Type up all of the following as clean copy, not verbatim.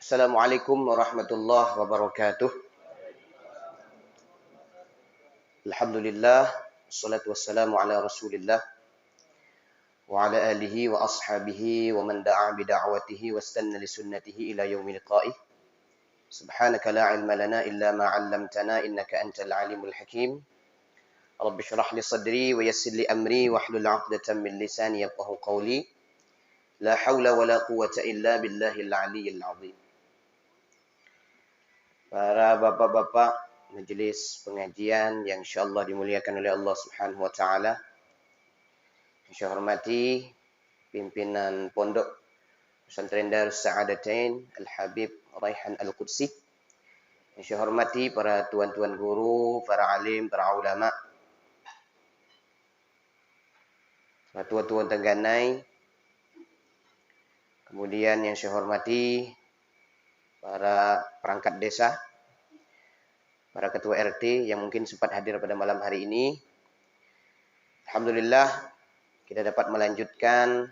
Assalamualaikum warahmatullahi wabarakatuh. Alhamdulillah, wassalatu wassalamu ala Rasulillah wa ala alihi wa ashabihi wa man da'a bi da'watihi wastanna li sunnatihi ila yaumil liqa'ih. Subhanaka la ilma lana illa ma 'allamtana innaka antal alimul hakim. Rabbi shrah li sadri wa yassir li amri wahlul 'uqdatam min lisani yafqahu qawli. La haula wa la quwwata illa billahil 'aliyyil 'azim. Para bapak-bapak majelis pengajian yang insyaallah dimuliakan oleh Allah Subhanahu wa taala. Yang saya hormati pimpinan Pondok Pesantren Darus Sa'adatain Al-Habib Raihan Al-Qudsi. Yang saya hormati para tuan-tuan guru, para alim, para ulama, para tuan-tuan Tengganai. Kemudian yang saya hormati para perangkat desa, para ketua RT yang mungkin sempat hadir pada malam hari ini. Alhamdulillah, kita dapat melanjutkan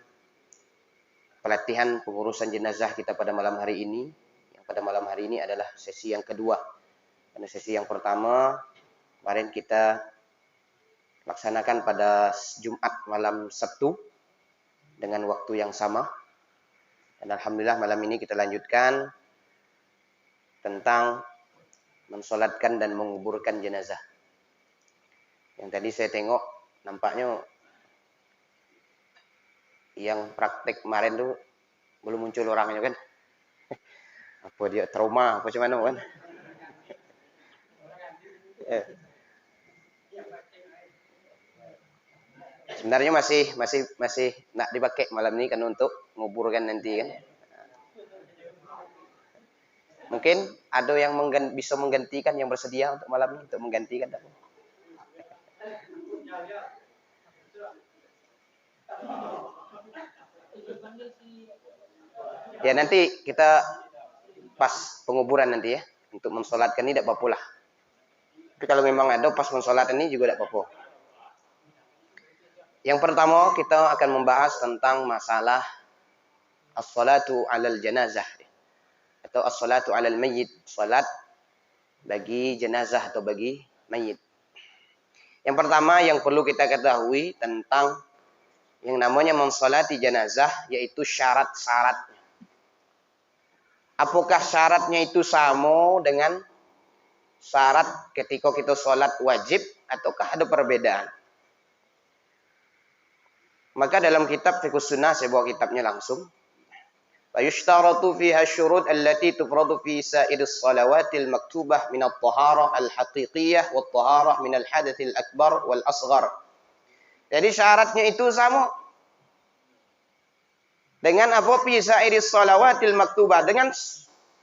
pelatihan pengurusan jenazah kita pada malam hari ini. Yang pada malam hari ini adalah sesi yang kedua. Karena sesi yang pertama, kemarin kita laksanakan pada Jumat malam Sabtu dengan waktu yang sama. Dan Alhamdulillah malam ini kita lanjutkan tentang mensolatkan dan menguburkan jenazah. Yang tadi saya tengok nampaknya yang praktek kemarin tuh belum muncul orangnya kan. Apa dia trauma apa macam mana kan. Sebenarnya masih nak dipakai malam ini kan untuk menguburkan nanti kan. Mungkin ada yang bisa menggantikan, yang bersedia untuk malam ini untuk menggantikan. Ya nanti kita pas penguburan nanti ya, untuk mensolatkan ini tidak apa-apa lah. Tapi kalau memang ada pas mensolatkan ini juga tidak apa-apa. Yang pertama kita akan membahas tentang masalah as-salatu 'alal janazah atau as-salatu 'alal mayyit, salat bagi jenazah atau bagi mayit. Yang pertama yang perlu kita ketahui tentang yang namanya mensolati jenazah yaitu syarat-syaratnya. Apakah syaratnya itu sama dengan syarat ketika kita sholat wajib ataukah ada perbedaan? Maka dalam kitab Fiqh Sunnah, saya bawa kitabnya langsung. وَيُشْتَرَطُ فِيهَا الشُّرُوطُ الَّتِي تُفْرَضُ فِي سَائِرِ الصَّلَوَاتِ الْمَكْتُوبَةِ مِنَ الطَّهَارَةِ الْحَقِيقِيَّةِ وَالطَّهَارَةِ مِنَ الْحَدَثِ الْأَكْبَرِ وَالْأَصْغَرِ. Jadi syaratnya itu sama dengan apa? Fi sa'iris shalawatil maktubah, dengan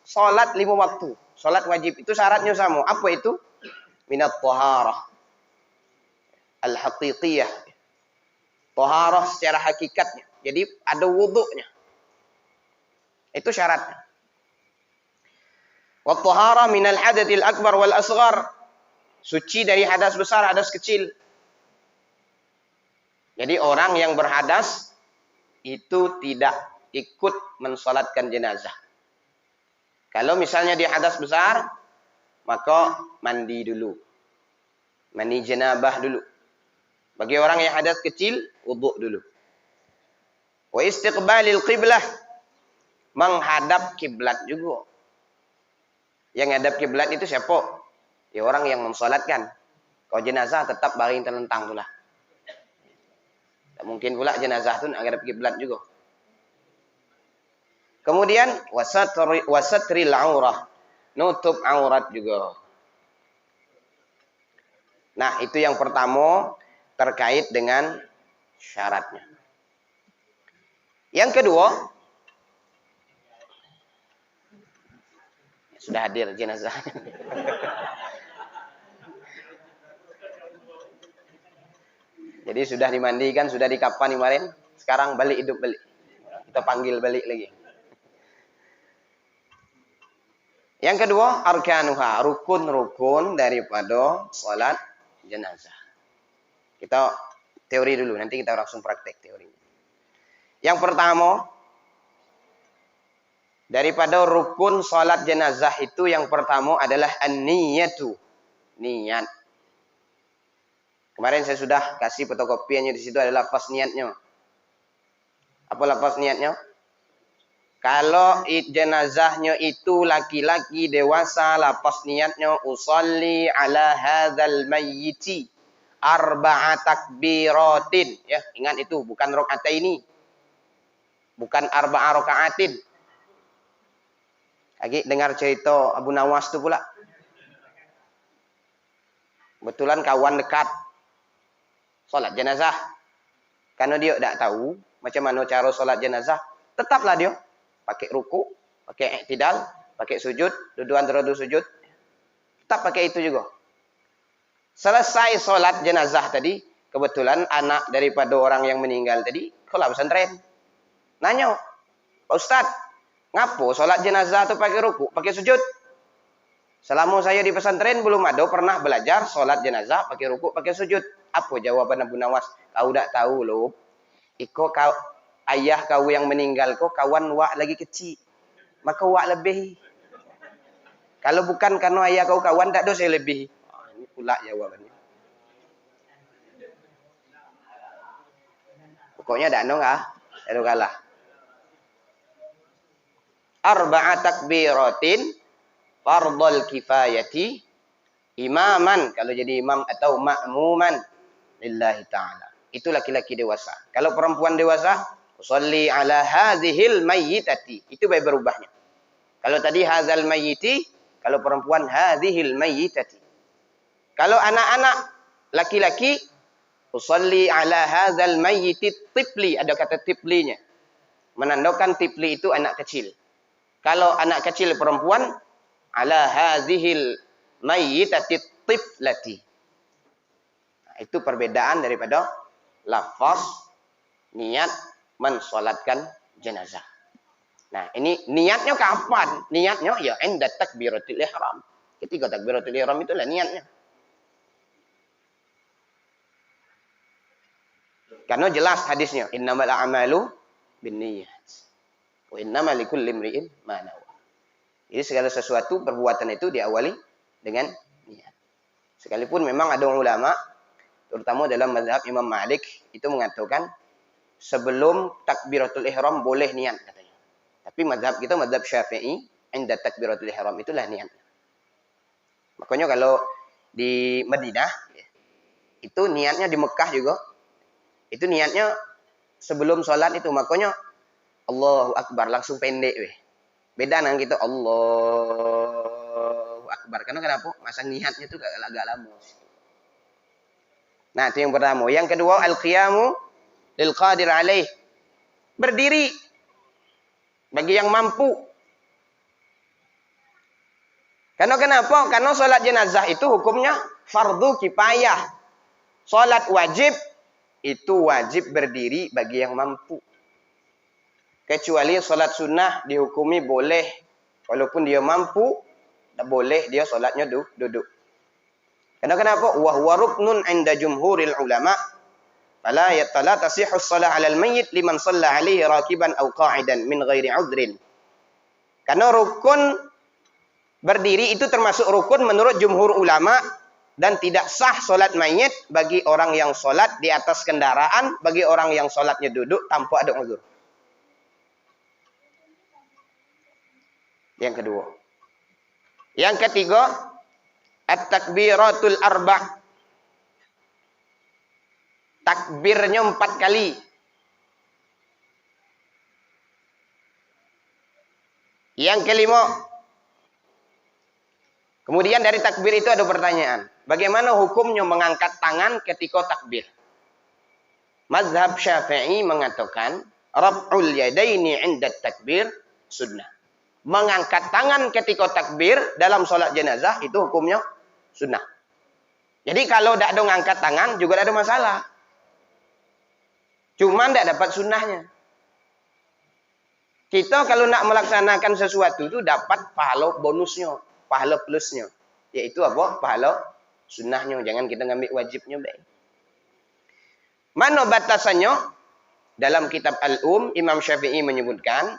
salat 5 waktu, salat wajib itu syaratnya sama. Apa itu? Minat taharah al-haqiqiyah, taharah secara hakikatnya. Jadi ada wuduknya. Itu syaratnya. Wa taharah minal hadatil akbar wal asghar, suci dari hadas besar, hadas kecil. Jadi orang yang berhadas itu tidak ikut mensolatkan jenazah. Kalau misalnya dia hadas besar, maka mandi dulu. Mandi janabah dulu. Bagi orang yang hadas kecil, wuduk dulu. Wa istiqbalil qiblah, menghadap kiblat juga. Yang hadap kiblat itu siapa? Ya orang yang mensolatkan. Kalau jenazah tetap baring terlentang pula. Tak mungkin pula jenazah itu nak hadap kiblat juga. Kemudian wasatril aurah, nutup aurat juga. Nah, itu yang pertama terkait dengan syaratnya. Yang kedua, sudah hadir jenazah. Jadi sudah dimandikan, sudah dikapan kemarin. Sekarang balik hidup balik. Kita panggil balik lagi. Yang kedua, arkanuha, rukun-rukun daripada salat jenazah. Kita teori dulu, nanti kita langsung praktek teorinya. Yang pertama, Daripada rukun salat jenazah itu yang pertama adalah an-niyatu. Niat. Kemarin saya sudah kasih fotokopiannya di situ ada lafaz niatnya. Apa lafaz niatnya? Kalau jenazahnya itu laki-laki dewasa, lafaz niatnya usolli ala hadzal mayyiti arba'a takbiratin. Ya, ingat itu bukan rakaataini. Bukan arba'a rakaatin. Lagi dengar cerita Abu Nawas itu pula. Kebetulan kawan dekat salat jenazah. Karena dia tidak tahu macam mana cara salat jenazah, tetaplah dia pakai ruku, pakai i'tidal, pakai sujud, duduk antara dua sujud. Tetap pakai itu juga. Selesai solat jenazah tadi, kebetulan anak daripada orang yang meninggal tadi, sekolah pesantren. Nanya, Pak Ustadz, ngapo solat jenazah tu pakai ruku, pakai sujud? Selama saya di pesantren belum ada pernah belajar solat jenazah pakai ruku, pakai sujud. Apa jawaban Abu Nawas? Kau tak tahu loh. Iko kau ayah kau yang meninggal kau kawan wak lagi kecil. Maka wak lebih. Kalau bukan karena ayah kau kawan tak ada saya lebih. Ini pula jawabannya. Pokoknya tak ada enggak? Tak ada kalah. Arba'a takbiratin fardhul kifayati imaman. Kalau jadi imam atau ma'muman lillahi ta'ala. Itu laki-laki dewasa. Kalau perempuan dewasa, usolli ala hadhil mayyitati. Itu baik berubahnya. Kalau tadi hadzal mayyiti, kalau perempuan hadhil mayyitati. Kalau anak-anak laki-laki, usolli ala hadzal mayyiti tifli. Ada kata tiflinya. Menandakan tifli itu anak kecil. Kalau anak kecil perempuan, ala hadhil mayyitati tiflati. Nah, itu perbedaan daripada lafaz niat mensolatkan jenazah. Nah, ini niatnya kapan? Niatnya ya inda takbiratul ihram. Ketika takbiratul ihram itulah niatnya. Karena jelas hadisnya, innamal a'malu binniyat. Wa innamal likulli imri'in ma nawa. Jadi segala sesuatu perbuatan itu diawali dengan niat. Sekalipun memang ada ulama terutama dalam mazhab Imam Malik itu mengatakan sebelum takbiratul ihram boleh niat katanya. Tapi mazhab kita mazhab Syafi'i inda takbiratul ihram itulah niat. Makanya kalau di Madinah itu niatnya di Mekah juga itu niatnya sebelum sholat itu makanya Allahu Akbar langsung pendek weh. Beda dengan kita Allahu Akbar. Karena kenapa? Masa niatnya itu agak lama. Nah, itu yang pertama. Yang kedua, al-qiyamu lil qadir alaih. Berdiri bagi yang mampu. Karena kenapa? Karena salat jenazah itu hukumnya fardu kifayah. Salat wajib itu wajib berdiri bagi yang mampu. Kecuali salat sunnah dihukumi boleh. Walaupun dia mampu, tak boleh dia salatnya duduk. Karena kenapa? Wa huwa ruknun 'inda jumhuril ulama. Fala tasihhu shalah 'alal mayyit liman shalla 'alaihi rakiban aw qa'idan min ghairi 'udhrin. Karena rukun berdiri itu termasuk rukun menurut jumhur ulama dan tidak sah salat mayit bagi orang yang salat di atas kendaraan, bagi orang yang salatnya duduk tanpa ada uzur. Yang kedua. Yang ketiga, at-takbiratul arba'. Takbirnya 4 kali. Yang kelima. Kemudian dari takbir itu ada pertanyaan. Bagaimana hukumnya mengangkat tangan ketika takbir? Mazhab Syafi'i mengatakan raf'ul yadaini 'inda takbir sunnah. Mengangkat tangan ketika takbir dalam solat jenazah itu hukumnya sunnah. Jadi kalau tidak ada mengangkat tangan juga tidak ada masalah. Cuma tidak dapat sunnahnya. Kita kalau nak melaksanakan sesuatu itu dapat pahala bonusnya, pahala plusnya. Yaitu apa? Pahala sunnahnya. Jangan kita ngambil wajibnya. Baik. Mana batasannya? Dalam kitab Al-Um, Imam Syafi'i menyebutkan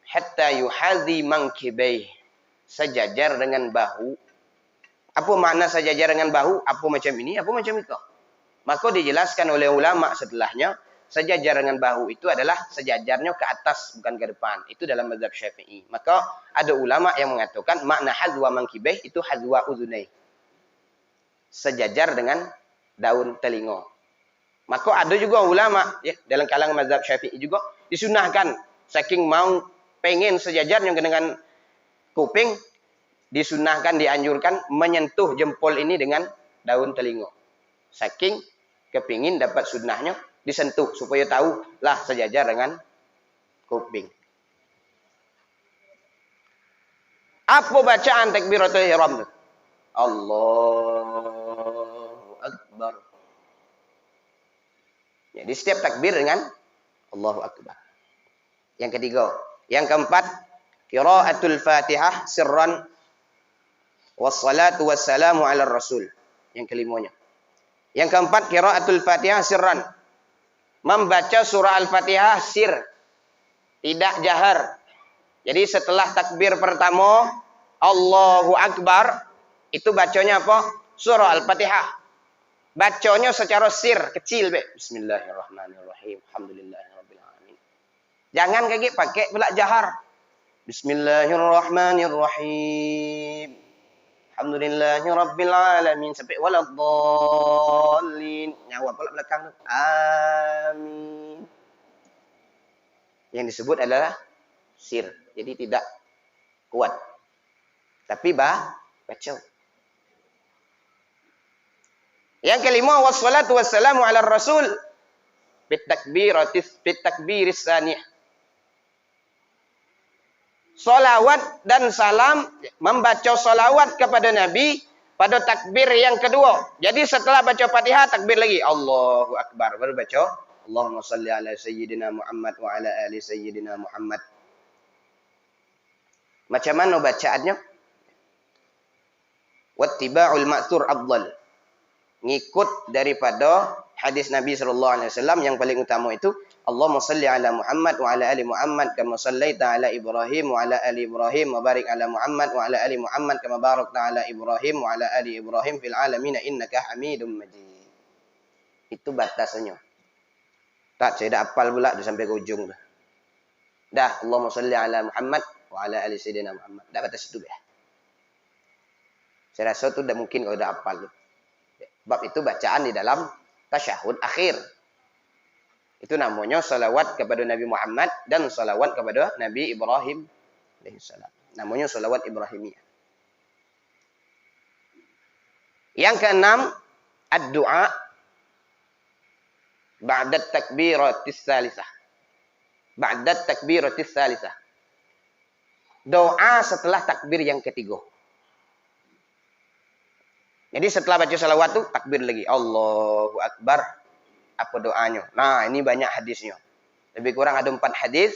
hatta yuhadhi mankibaih, sejajar dengan bahu. Apa makna sejajar dengan bahu? Apa macam ini, apa macam itu. Maka dijelaskan oleh ulama setelahnya, sejajar dengan bahu itu adalah sejajarnya ke atas, bukan ke depan. Itu dalam mazhab Syafi'i. Maka ada ulama yang mengatakan makna hadwa mankibaih itu hadwa udhunai, sejajar dengan daun telinga. Maka ada juga ulama ya, dalam kalangan mazhab Syafi'i juga disunahkan, saking mau pengen sejajarnya dengan kuping, disunahkan, dianjurkan menyentuh jempol ini dengan daun telinga. Saking kepingin dapat sunnahnya, disentuh supaya tahu lah sejajar dengan kuping. Apa bacaan takbiratul ihram itu? Allahu Akbar. Jadi setiap takbir dengan Allahu Akbar. Yang ketiga, yang keempat, qiraatul Fatihah sirran wassalatu wassalamu ala Rasul. Yang kelimanya. Yang keempat, qiraatul Fatihah sirran. Membaca surah Al-Fatihah sir, tidak jahar. Jadi setelah takbir pertama Allahu Akbar, itu bacanya apa? Surah Al-Fatihah. Bacanya secara sir, kecil be. Bismillahirrahmanirrahim. Alhamdulillahirabbil alamin. Jangan kayak pakai pula jahar. Bismillahirrahmanirrahim. Alhamdulillahirabbil alamin sampai waladdallin. Nyawa pula belakang tu. Amin. Yang disebut adalah sir. Jadi tidak kuat. Tapi baca. Yang kelima, wassalatu wassalamu ala Rasul bitakbiris saniyah. Salawat dan salam, membaca salawat kepada Nabi pada takbir yang kedua. Jadi setelah baca Fatihah, takbir lagi. Allahu Akbar. Baru baca Allahumma salli ala sayyidina Muhammad wa ala ali sayyidina Muhammad. Macam mana bacaannya? Wattiba'ul ma'thur afdal. Ngikut daripada hadis Nabi SAW yang paling utama itu Allahumma salli ala Muhammad wa ala ali Muhammad kama sallaita ala Ibrahim wa ala ali Ibrahim wa barik ala Muhammad wa ala ali Muhammad kama barakta ala Ibrahim wa ala ali Ibrahim fil alamin innaka Hamidum Majid. Itu batasannya. Tak, saya dah hafal pula dah sampai ke ujung dah. Dah, Allahumma salli ala Muhammad wa ala ali sayyidina Muhammad. Dah batas itu dah. Saya rasa tu dah mungkin kalau dah hafal tu. Bab itu bacaan di dalam tasyahud akhir. Itu namanya salawat kepada Nabi Muhammad dan salawat kepada Nabi Ibrahim alaihissalam. Namanya salawat Ibrahimiyah. Yang keenam, ad-du'a ba'da takbiratis salisah. Ba'da takbiratis salisah. Doa setelah takbir yang ketiga. Jadi setelah baca salawat tu takbir lagi. Allahu Akbar. Apa doanya? Nah, ini banyak hadisnya. Lebih kurang ada 4 hadis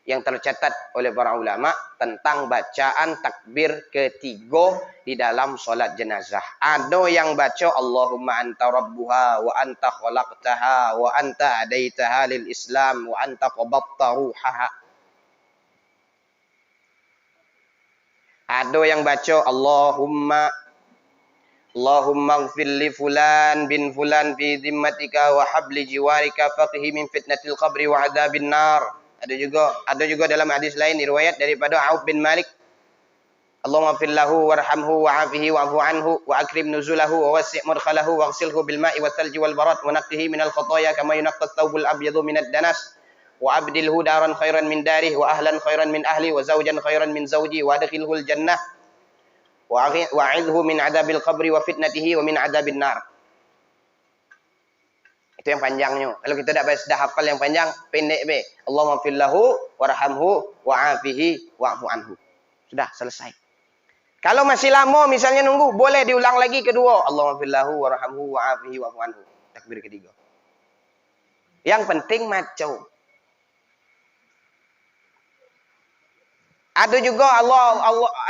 yang tercatat oleh para ulama tentang bacaan takbir ketiga di dalam solat jenazah. Ada yang baca Allahumma anta rabbuha wa anta khalaqtaha wa anta adaitaha lil Islam wa anta qabatta ruhaha. Ada yang baca Allahumma ighfir li fulan bin fulan fi dhimmatika wa habli jiwarika faqihi min fitnatil qabri wa adzabin nar. Ada juga dalam hadis lain riwayat daripada Auf bin Malik. Allahumma ighfir lahu warhamhu wa'afihi wa'fu anhu wa akrim nuzulahu wa wasi' mudkhalahu waghsilhu bil ma'i wal thalji wal barad wa naqqihi minal khataaya kama yunqqa ath-thawbul abyadu minad danas wa abdilhu daran khairan min darihi wa ahlan khairan min ahli wa zawjan khairan min zawji wa adkhilhu al jannah wa'idhu min adabil qabri wa fitnatihi wa min adabin nar. Itu yang panjangnya. Kalau kita dah hafal yang panjang, pendek be. Allahumma fil lahu warhamhu wa'afihi wa'fu anhu. Sudah selesai. Kalau masih lama misalnya nunggu, boleh diulang lagi kedua. Allahumma fil lahu warhamhu wa'afihi wa'fu anhu. Takbir ketiga. Yang penting maco. Ada juga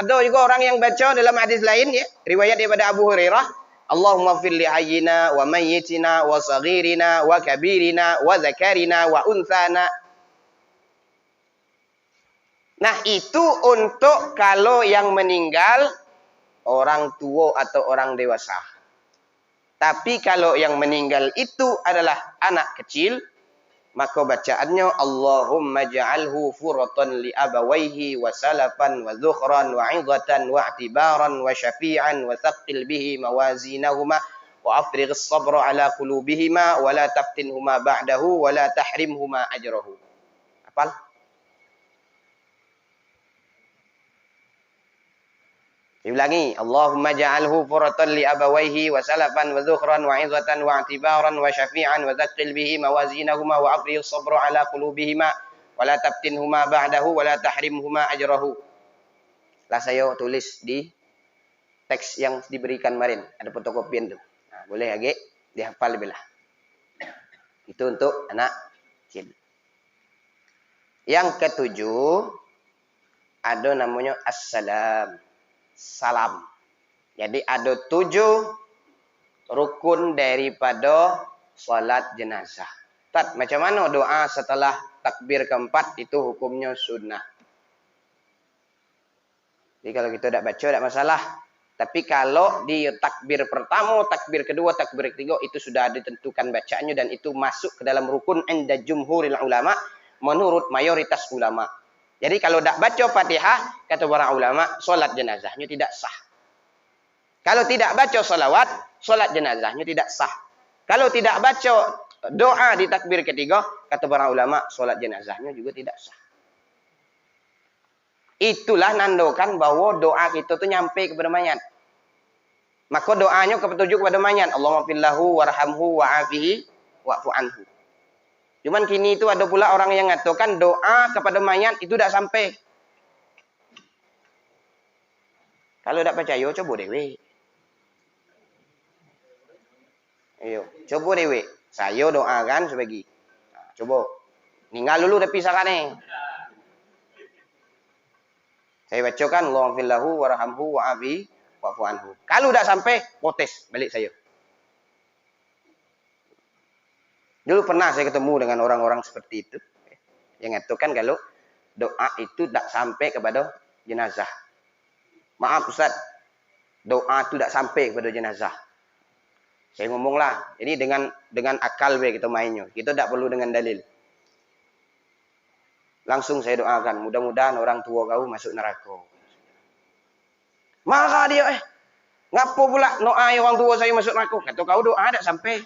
ada juga orang yang baca dalam hadis lain ya, riwayat daripada Abu Hurairah, Allahumma fir li hayyina wa mayyitina wa saghirina wa kabirina wa zakarina wa unthana. Nah, itu untuk kalau yang meninggal orang tua atau orang dewasa. Tapi kalau yang meninggal itu adalah anak kecil, maka bacaannya Allahumma ja'alhu furatan li abawaihi wa salafan wa dhukhran wa 'idhatan wa i'tibaran wa syafi'an wa thaqqil bihi mawazinahuma wa afrigh as-sabra ala qulubihima wa la taftinhuma ba'dahu wa la tahrimhuma ajrahu. Hafal? Diulangi, Allahumma ja'alhu furatan li abawaihi wa salafan wa dhukhran wa 'idhatan wa i'tibaran wa syafi'an wa thaqqil bihi mawazinahuma wa afrigh as-sabra ala qulubihima wa la taftinhuma ba'dahu wa la tahrimhuma ajrahu. Lah saya tulis di teks yang diberikan kemarin, ada fotokopian tuh. Nah, boleh agak dihafal belah. Itu untuk anak kecil. Yang ketujuh ada namanya assalam. Salam. Jadi ada 7 rukun daripada salat jenazah. Tat, macam mana doa setelah takbir keempat itu hukumnya sunnah. Jadi kalau kita tidak baca tidak masalah. Tapi kalau di takbir pertama, takbir kedua, takbir ketiga itu sudah ditentukan bacaannya dan itu masuk ke dalam rukun inda jumhuril ulama menurut mayoritas ulama. Jadi kalau tidak baca Fatihah, kata para ulama, solat jenazahnya tidak sah. Kalau tidak baca solawat, solat jenazahnya tidak sah. Kalau tidak baca doa di takbir ketiga, kata para ulama, solat jenazahnya juga tidak sah. Itulah nandokan bahwa doa kita itu nyampe kepada mayat. Maka doanya kepetunjuk kepada mayat. Allahumma fillahu warhamhu wa'afihi wa'fu anhu. Cuman kini itu ada pula orang yang mengatakan doa kepada mayat itu tidak sampai. Kalau tidak percaya, coba dewe. Ayo, coba dewe. Saya doakan sebagi. Nah, coba. Ninggal dulu tapi sakane. Saya bacakan Allahumma fillahu warhamhu wa'afihi wa'fu anhu. Kalau tidak sampai, protes balik saya. Dulu pernah saya ketemu dengan orang-orang seperti itu. Yang mengatakan kalau doa itu tidak sampai kepada jenazah. Maaf Ustaz, doa itu tidak sampai kepada jenazah. Saya ngomonglah, jadi dengan akal kita mainnya. Kita tidak perlu dengan dalil. Langsung saya doakan, mudah-mudahan orang tua kau masuk neraka. Maka dia, ngapa pula doa orang tua saya masuk neraka? Kata kau doa tidak sampai.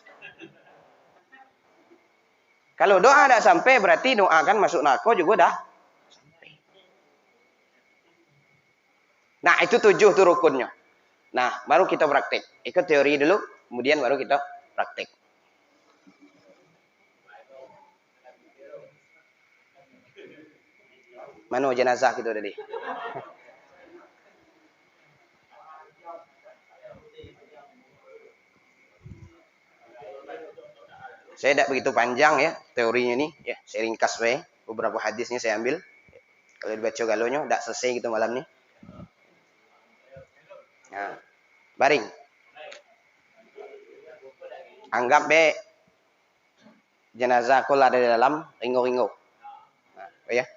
Kalau doa tidak sampai berarti doa kan masuk neraka juga dah sampai. Nah itu 7 tuh rukunnya. Nah baru kita praktek. Ikut teori dulu, kemudian baru kita praktek. Mana jenazah kita tadi? Saya tidak begitu panjang ya teorinya ini. Ya, saya ringkas we. Beberapa hadisnya saya ambil. Kalau dibaca galonya tidak selesai gitu malam ini. Nah, baring. Anggap be jenazah kol ada di dalam ringo-ringo. Nah, ya.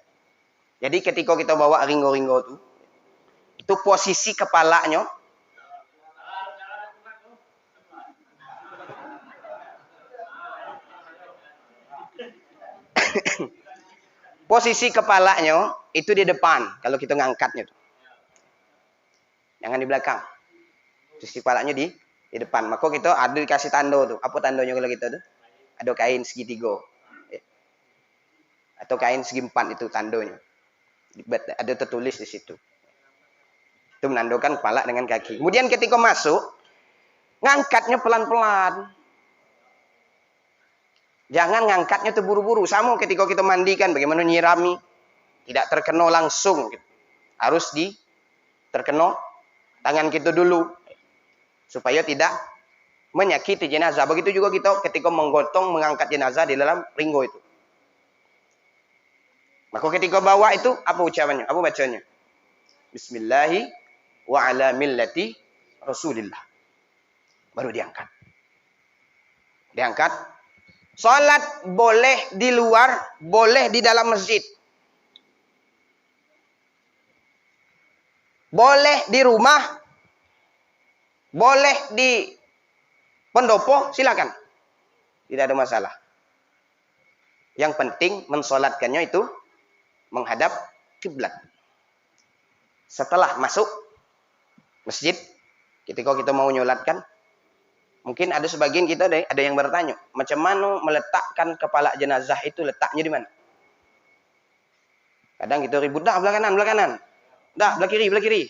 Jadi ketika kita bawa ringo-ringo itu posisi kepalanya posisi kepalanya itu di depan kalau kita ngangkatnya. Jangan di belakang. Posisi kepalanya di depan. Maka kita ada dikasih tanda tuh. Apa tandanya kalau kita tuh? Ada kain segitiga. Atau kain segi 4 itu tandanya. Ada tertulis di situ. Itu menandakan kepala dengan kaki. Kemudian ketika masuk, ngangkatnya pelan-pelan. Jangan ngangkatnya terburu-buru. Sama ketika kita mandikan, bagaimana nyirami. Tidak terkena langsung. Harus terkena tangan kita dulu. Supaya tidak menyakiti jenazah. Begitu juga kita ketika menggotong, mengangkat jenazah di dalam ringgo itu. Maka ketika bawa itu, apa ucapannya? Apa bacanya? Bismillahi wa ala millati Rasulillah. Baru diangkat. Diangkat. Salat boleh di luar, boleh di dalam masjid. Boleh di rumah, boleh di pendopo, silakan. Tidak ada masalah. Yang penting mensolatkannya itu menghadap kiblat. Setelah masuk masjid, ketika kita mau nyolatkan, mungkin ada sebagian kita ada yang bertanya, macam mana meletakkan kepala jenazah itu, letaknya di mana? Kadang kita ribut, dah belah kanan. Dah belah kiri.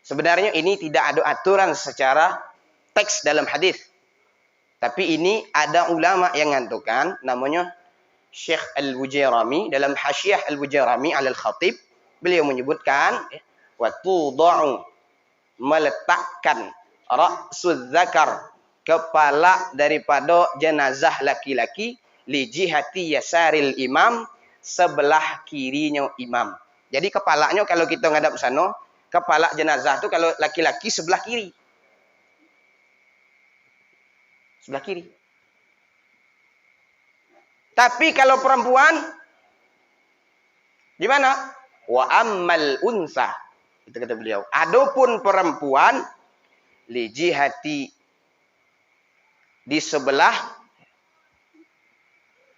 Sebenarnya ini tidak ada aturan secara teks dalam hadis. Tapi ini ada ulama yang ngantukan, namanya Syekh Al-Wujairami dalam Hasyiah Al-Wujairami 'ala Al-Khatib, beliau menyebutkan wa tudau, meletakkan ra'suz zakar, kepala daripada jenazah laki-laki, li jihati yasaril imam, sebelah kirinya imam. Jadi kepalanya kalau kita ngadap sana, kepala jenazah itu kalau laki-laki sebelah kiri. Sebelah kiri. Tapi kalau perempuan di mana? Wa ammal unsa. Itu kata beliau. Adapun perempuan li jihati, di sebelah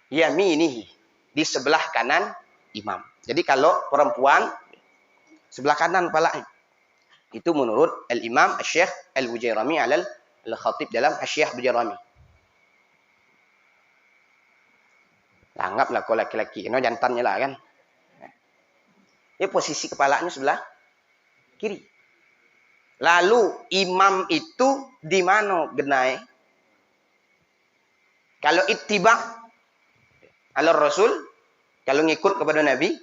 yaminihi, di sebelah kanan imam. Jadi kalau perempuan sebelah kanan kepalanya. Itu menurut Al-Imam Syekh Al-Wujairami 'ala Al-Khatib dalam Hasyiah Wujairami. Anggaplah kau laki-laki, no jantannya lah kan. Ya posisi kepalanya sebelah kiri. Lalu imam itu di mana genai? Kalau ittiba ala Rasul, kalau ngikut kepada Nabi,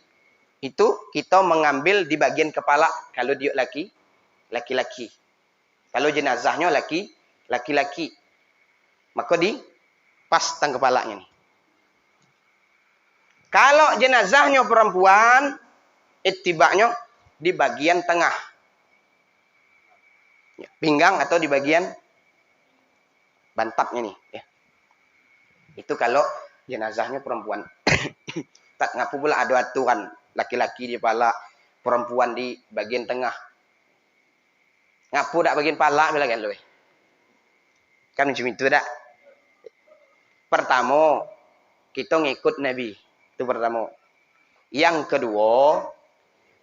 itu kita mengambil di bagian kepala kalau dia laki-laki. Kalau jenazahnya laki-laki, maka di pas tang kepalanya nih. Kalau jenazahnya perempuan, ittiba'nya di bagian tengah. Pinggang atau di bagian bantatnya nih. Ya. Itu kalau jenazahnya perempuan. Tak ngapu pula ada aturan. Laki-laki di kepala, perempuan di bagian tengah. Ngapu tak bagian pala bila kan lu. Kan macam itu dak. Pertama, kita ngikut Nabi. Itu pertama. Yang kedua,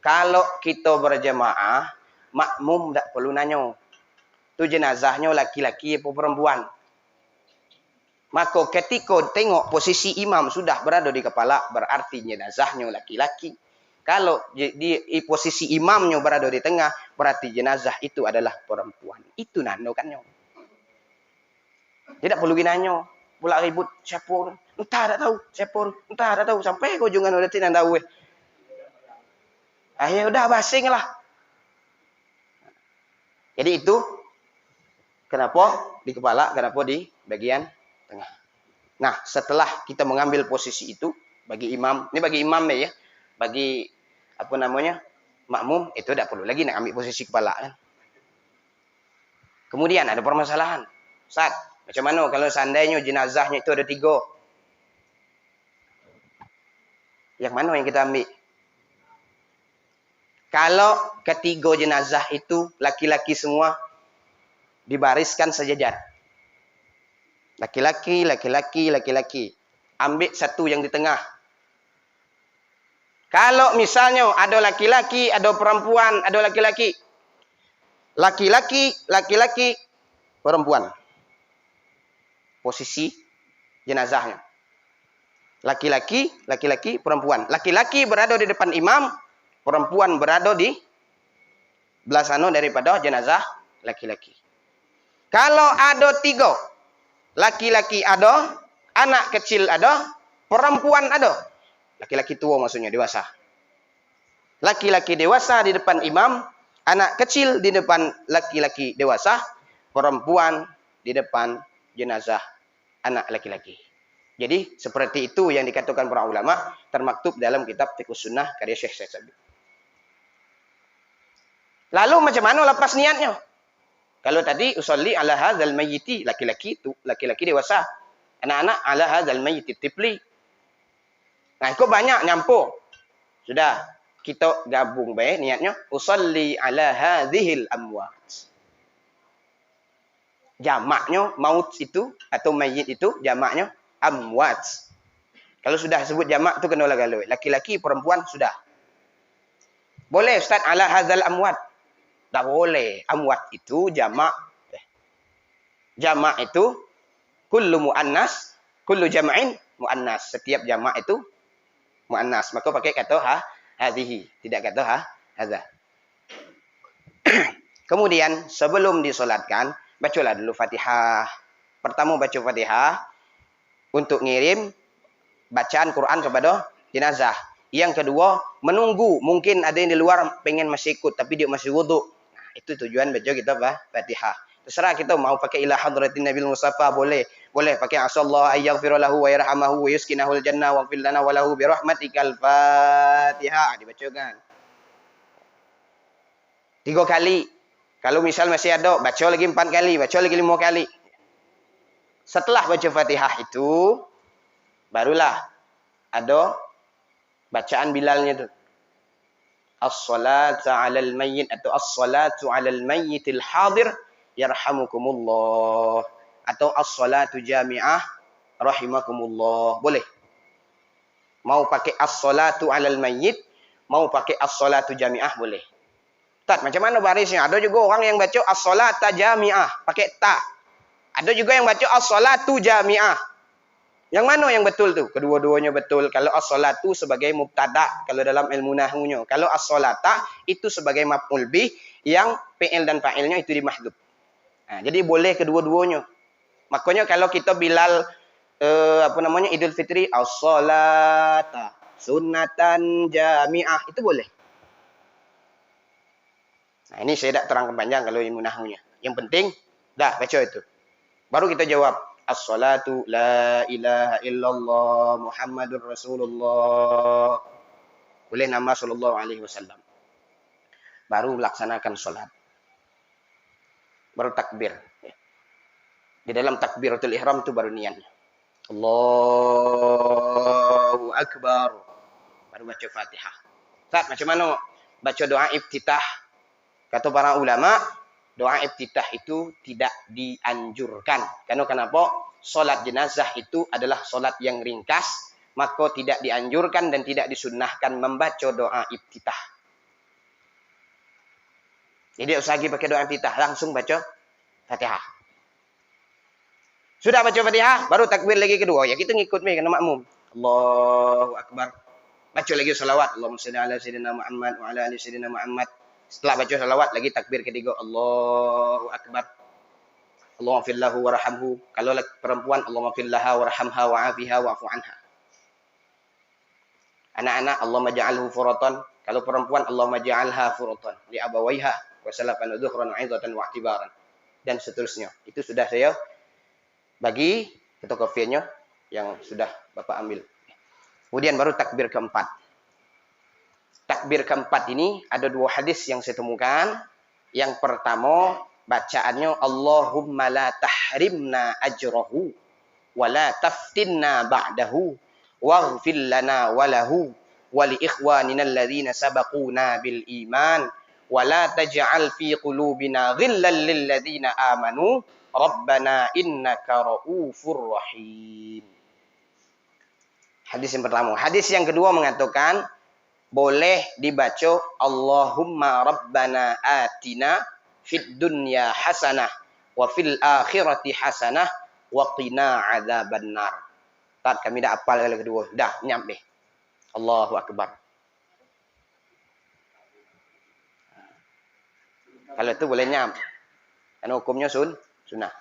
kalau kita berjamaah, makmum tak perlu nanya. Itu jenazahnya laki-laki atau perempuan. Maka ketika tengok posisi imam sudah berada di kepala, berarti jenazahnya laki-laki. Kalau di posisi imamnya berada di tengah, berarti jenazah itu adalah perempuan. Itu nandokannya. Tidak perlu ginanya. Pula ribut, siapa? Entah tak tahu. Siapa? Entah tak tahu. Sampai ke ujungan udah tidak tahu. Ya udah basing lah. Jadi itu kenapa di kepala, kenapa di bagian tengah. Nah, setelah kita mengambil posisi itu bagi imam, ini bagi imam ya, bagi apa namanya makmum itu tidak perlu lagi nak ambil posisi kepala kan. Kemudian ada permasalahan. Ustaz, macam mana kalau seandainya jenazahnya itu ada 3? Yang mana yang kita ambil? Kalau ketiga jenazah itu laki-laki semua, dibariskan sejajar. Laki-laki. Ambil satu yang di tengah. Kalau misalnya ada laki-laki, ada perempuan, ada laki-laki. Laki-laki, perempuan. Posisi jenazahnya. Laki-laki, perempuan. Laki-laki berada di depan imam, perempuan berada di belah sana daripada jenazah laki-laki. Kalau ada 3, laki-laki ada, anak kecil ada, perempuan ada. Laki-laki tua maksudnya, dewasa. Laki-laki dewasa di depan imam, anak kecil di depan laki-laki dewasa, perempuan di depan jenazah anak laki-laki. Jadi seperti itu yang dikatakan para ulama, termaktub dalam kitab Fiqhus Sunnah karya Syekh Said. Lalu macam mana lepas niatnya? Kalau tadi usolli ala hadzal mayyiti, laki-laki itu laki-laki dewasa, anak-anak ala hadzal mayyiti tifli. Nah, kok banyak nyampur. Sudah. kita gabung baik niatnya usolli ala hadhil amwat. Jamaknya maut itu atau mayit itu jamaknya amwat. Kalau sudah sebut jamak tu kena galoi. Laki-laki perempuan sudah. Boleh Ustaz ala hadzal amwat. Tak boleh. Amwat itu jamak. Jamak itu kullu muannas, kullu jam'in muannas. Setiap jamak itu muannas. Maka pakai kata hadhihi, tidak kata hadza. Kemudian sebelum disolatkan, bacalah dulu Fatihah. Pertama baca Fatihah untuk ngirim bacaan Quran kepada jenazah. Yang kedua, menunggu. Mungkin ada yang di luar pengen masih ikut tapi dia masih wudu. Nah, itu tujuan baca kita Fatihah. Terserah kita mau pakai ila hadratin Nabil Mustafa boleh. Boleh pakai asallahu ayyaghfira lahu wa yarhamahu wa yuskinahul jannah wa fil lana wa lahu bi rahmatikal Fatihah dibacakan. 3 kali. Kalau misal masih ada, baca lagi 4 kali, baca lagi 5 kali. Setelah baca Fatihah itu, barulah ada bacaan Bilalnya tu. As-salatu 'alal mayyit atau as-salatu 'alal mayyitil hadir yarhamukumullah atau as-salatu jami'ah rahimakumullah. Boleh. Mau pakai as-salatu 'alal mayyit, mau pakai as-salatu jami'ah boleh. Ustaz, macam mana barisnya? Ada juga orang yang baca as-salata jami'ah, pakai ta. Ada juga yang baca as-salatu jami'ah. Yang mana yang betul tu? Kedua-duanya betul. Kalau as-salatu sebagai mubtada, kalau dalam ilmu nahwunya. Kalau as-salata itu sebagai maf'ul bih yang fi'il dan fa'ilnya itu dimahdhuf. Nah, jadi boleh kedua-duanya. Makanya kalau kita Bilal Idul Fitri as-salata sunnatan jami'ah itu boleh. Nah, ini saya tak terangkan panjang kalau ilmu nahwunya. Yang penting, dah baca itu. Baru kita jawab. As-salatu la ilaha illallah Muhammadur Rasulullah. Boleh nama sallallahu alaihi wasallam. Baru laksanakan salat. Baru takbir. Di dalam takbiratul ihram itu baru niatnya. Allahu Akbar. Baru baca Fatihah. Ustaz, macam mana baca doa iftitah? Kata para ulama, doa iftitah itu tidak dianjurkan. Karena kenapa? Solat jenazah itu adalah solat yang ringkas, maka tidak dianjurkan dan tidak disunnahkan membaca doa iftitah. Jadi usah lagi pakai doa iftitah, langsung baca Fatihah. Sudah baca Fatihah, baru takbir lagi kedua. Ya kita ngikut kena makmum. Allahu Akbar. Baca lagi salawat. Allahumma shalli ala sayyidina Muhammad wa ala ali sayyidina Muhammad. Setelah baca salawat lagi takbir ketiga Allahu Akbar. Allahumma fillahu warhamhu. Kalau perempuan Allahumma fillaha warhamha wa'afiha wa'fu anha. Anak-anak Allahumma ja'alhu furatan. Kalau perempuan Allahumma ja'alha furatan li abawaiha wa salafan dhuhran 'idatan wa i'tibaran dan seterusnya. Itu sudah saya bagi fotokopiannya yang sudah Bapak ambil. Kemudian baru takbir keempat. Takbir keempat ini ada 2 hadis yang saya temukan. Yang pertama bacaannya Allahumma la tahrimna ajrahu wa la taftinna ba'dahu waghfir lana wa lahu wa li ikhwanina alladhina sabaquna bil iman wa la taj'al fi qulubina ghillan lil ladzina amanu rabbana innaka raufur rahim. Hadis yang pertama. Hadis yang kedua mengatakan boleh dibaca Allahumma rabbana atina fid dunya hasanah wa fil akhirati hasanah wa qina adzabannar. Tak kami dah hafal kali kedua. Dah nyampe. Allahu Akbar. Kalau itu boleh nyam. Karena hukumnya sunnah.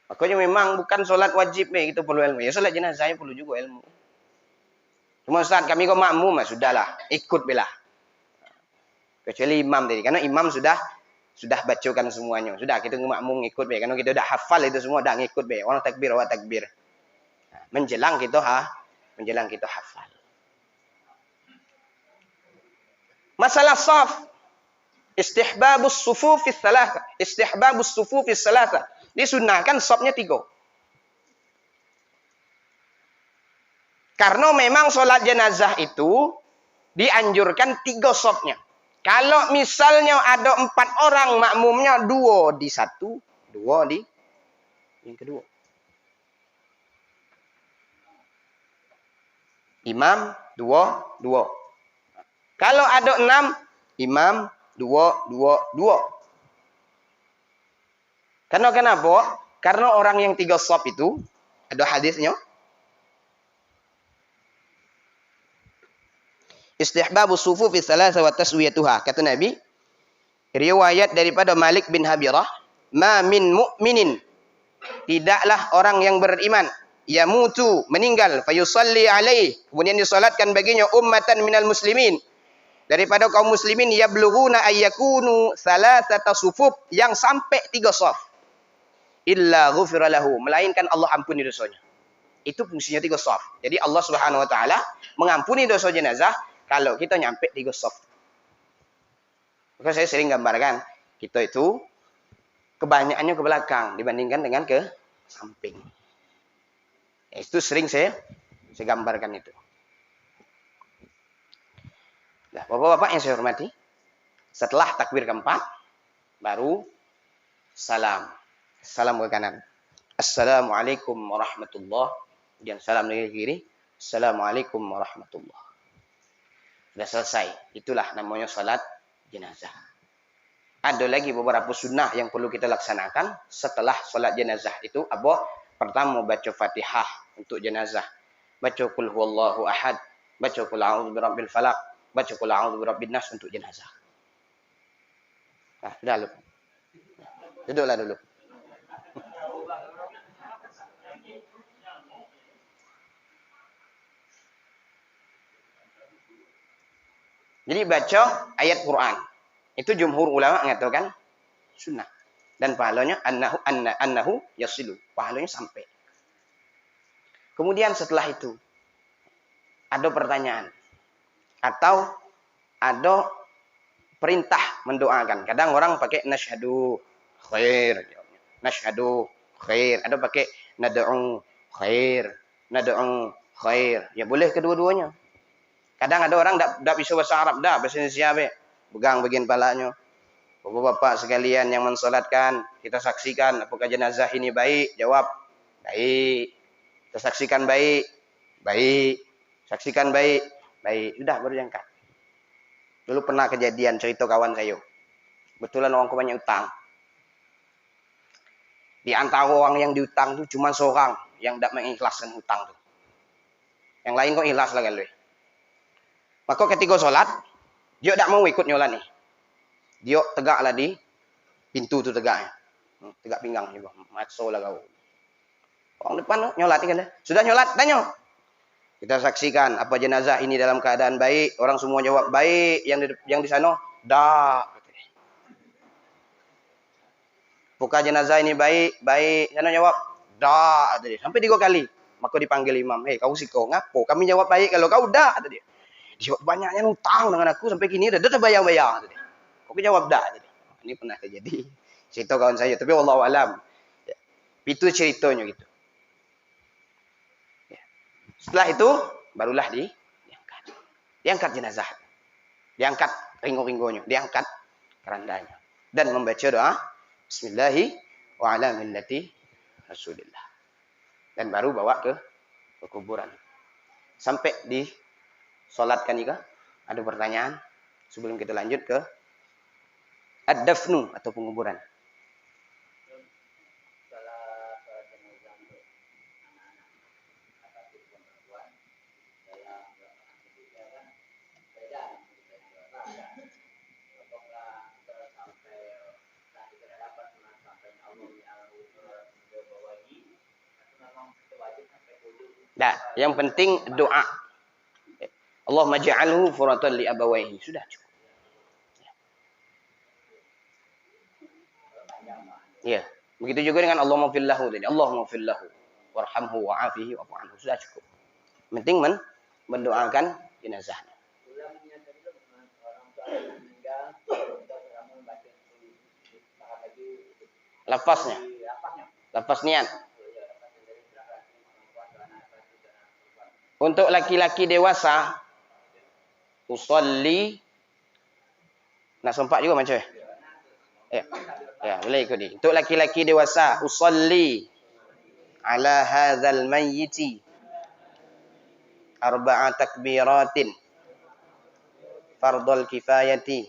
Makanya memang bukan solat wajib kita perlu ilmu. Ya solat jenazah perlu juga ilmu. Cuma Ustaz, kami kok makmum, sudahlah, ikut belah. Kecuali imam tadi, karena imam sudah bacakan semuanya. Sudah, kita makmum ikut be. Karena kita dah hafal itu semua, dah ngikut be. Orang takbir, awak takbir. Menjelang kita hafal. Masalah saf. Istihbabus sufufis salasa. Istihbabus sufufis salasa. Disunnahkan safnya 3. Karena memang sholat jenazah itu dianjurkan 3 safnya. Kalau misalnya ada 4 orang makmumnya, 2 di satu, 2 di yang kedua. Imam 2, 2. Kalau ada 6, imam 2, 2, 2. Karena kenapa? Karena orang yang 3 shaf itu, ada hadisnya. Istihbabu sufufi thalatha wa taswiyatuha. Kata Nabi, riwayat daripada Malik bin Habirah, ma min mu'minin, tidaklah orang yang beriman, yamutu, meninggal, fayusalli alaih, kemudian disolatkan baginya ummatan minal muslimin, daripada kaum muslimin, yablughuna ayyakunu thalathata sufuf, yang sampai 3 shaf, illa ghufira lahu, melainkan Allah ampuni dosanya. Itu fungsinya 3 shaf. Jadi Allah Subhanahu wa taala mengampuni dosa jenazah kalau kita nyampe 3 shaf. Maka saya sering gambarkan, kita itu kebanyakannya ke belakang dibandingkan dengan ke samping. Ya, itu sering saya gambarkan itu. Nah, bapak-bapak yang saya hormati, setelah takbir keempat, baru salam. Salam ke kanan. Assalamualaikum warahmatullahi. Kemudian salam lagi ke kiri. Assalamualaikum warahmatullahi. Sudah selesai. Itulah namanya salat jenazah. Ada lagi beberapa sunnah yang perlu kita laksanakan setelah salat jenazah itu. Apa? Pertama, baca Fatihah untuk jenazah. Baca qul huwallahu ahad. Baca qul a'udzu birabbil falaq. Baca qul a'udzu birabbin nas untuk jenazah. Nah, sudah lupa. Duduklah dulu. Jadi baca ayat Quran. Itu jumhur ulama mengatakan sunnah. Dan pahalanya annahu yasilu. Pahalanya sampai. Kemudian setelah itu ada pertanyaan atau ada perintah mendoakan. Kadang orang pakai nasyhadu khair, nasyhadu khair. Ada pakai nad'u khair, nad'u khair. Ya boleh kedua-duanya. Kadang ada orang tak bisa bahasa Arab, dah bahasa Indonesia be. Pegang bagian palanya. Bapak-bapak sekalian yang mensolatkan, kita saksikan apakah jenazah ini baik? Jawab, baik. Kita saksikan baik, baik. Saksikan baik, baik. Sudah baru diangkat. Dulu pernah kejadian cerita kawan saya. Betulan orang banyak utang. Di antara orang yang diutang tu cuma seorang yang tak mengikhlaskan hutang tu. Yang lain kok ikhlas lah kan lu. Maka ketika sholat, dia tak mau ikut nyolat ni. Dia tegaklah di pintu tu tegaknya. Tegak pinggang ni. Matso lah kau. Orang depan nyolat kan. Sudah nyolat, tanya. Kita saksikan apa jenazah ini dalam keadaan baik. Orang semua jawab baik. Yang di sana, dah. Apakah jenazah ini baik? Baik. Sana jawab, dah. Sampai 3 kali. Maka dipanggil imam. Kau sih kau ngapo? Kami jawab baik kalau kau dah. Dia banyaknya utang dengan aku sampai kini dah terbayang-bayang. Aku jawab dah. Ini pernah terjadi. Cerita kawan saya. Tapi wallahu alam. Itu ceritanya gitu. Setelah itu barulah diangkat. Diangkat jenazah. Diangkat ringo-ringonya. Diangkat kerandanya. Dan membaca doa. Bismillahi wa ala millati Rasulillah. Dan baru bawa ke kuburan. Sampai di solatkan juga. Ada pertanyaan sebelum kita lanjut ke ad-dafnu atau penguburan. Nah, yang penting doa. Allahumma ja'alhu furatan li abawaihi. Sudah cukup. Ya. Begitu juga dengan Allahumma fillahu tadi. Allahumma fillahu warhamhu wa'afihi wa'fu anhu. Sudah cukup. Penting mendoakan jenazahnya. Lafaznya. Lafaz niat. Untuk laki-laki dewasa, Usolli. Nak sempat juga macam ya? Ya, boleh ikut ni. Untuk laki-laki dewasa, usolli ala hadzal mayyiti arba'a takbiratin fardul kifayati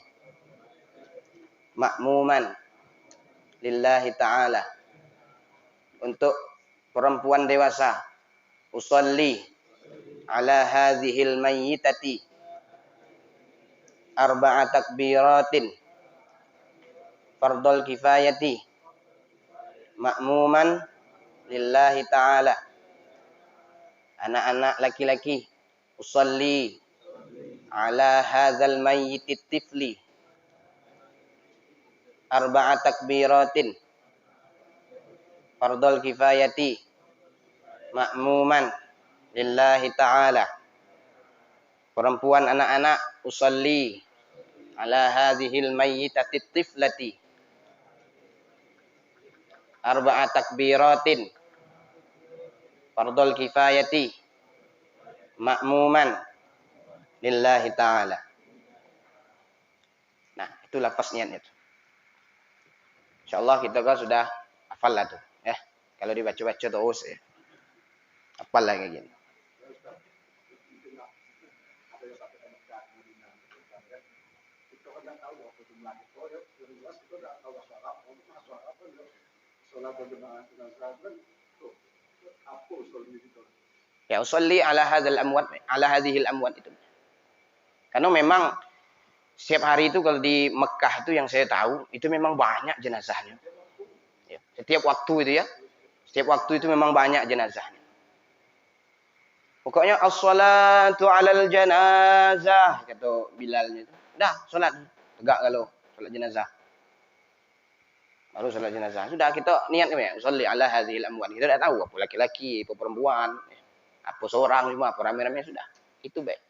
ma'muman lillahi ta'ala. Untuk perempuan dewasa, usolli ala hadzihil mayyitati arba'a takbiratin fardul kifayati ma'muman lillahi ta'ala. Anak-anak laki-laki, usolli ala hadzal mayyiti tifli arba'a takbiratin fardul kifayati ma'muman lillahi ta'ala. Perempuan anak-anak, usolli ala hadzihil mayyitati tiflati arba'a takbiratin fardul kifayati ma'muman lillahi ta'ala. Nah, itu lafaz niatnya itu. Insyaallah kita kan sudah hafal lah tuh, ya. Kalau dibaca-baca terus ya. Hafal lah kayak gini. Ya, usolli ala hadzal amwat, ala hadhil amwat itu. Karena memang setiap hari itu kalau di Mekah itu yang saya tahu itu memang banyak jenazahnya. Ya, setiap waktu itu ya. Setiap waktu itu memang banyak jenazahnya. Pokoknya as-salatu 'alal janazah kata Bilalnya itu. Dah, salat tegak kalau salat jenazah. Baru salat jenazah. Sudah kita niat ya, usolli ala hadzihil amwat. Kita dah tahu apa laki-laki, apa perempuan, apa seorang cuma apa rame-rame sudah. Itu baik.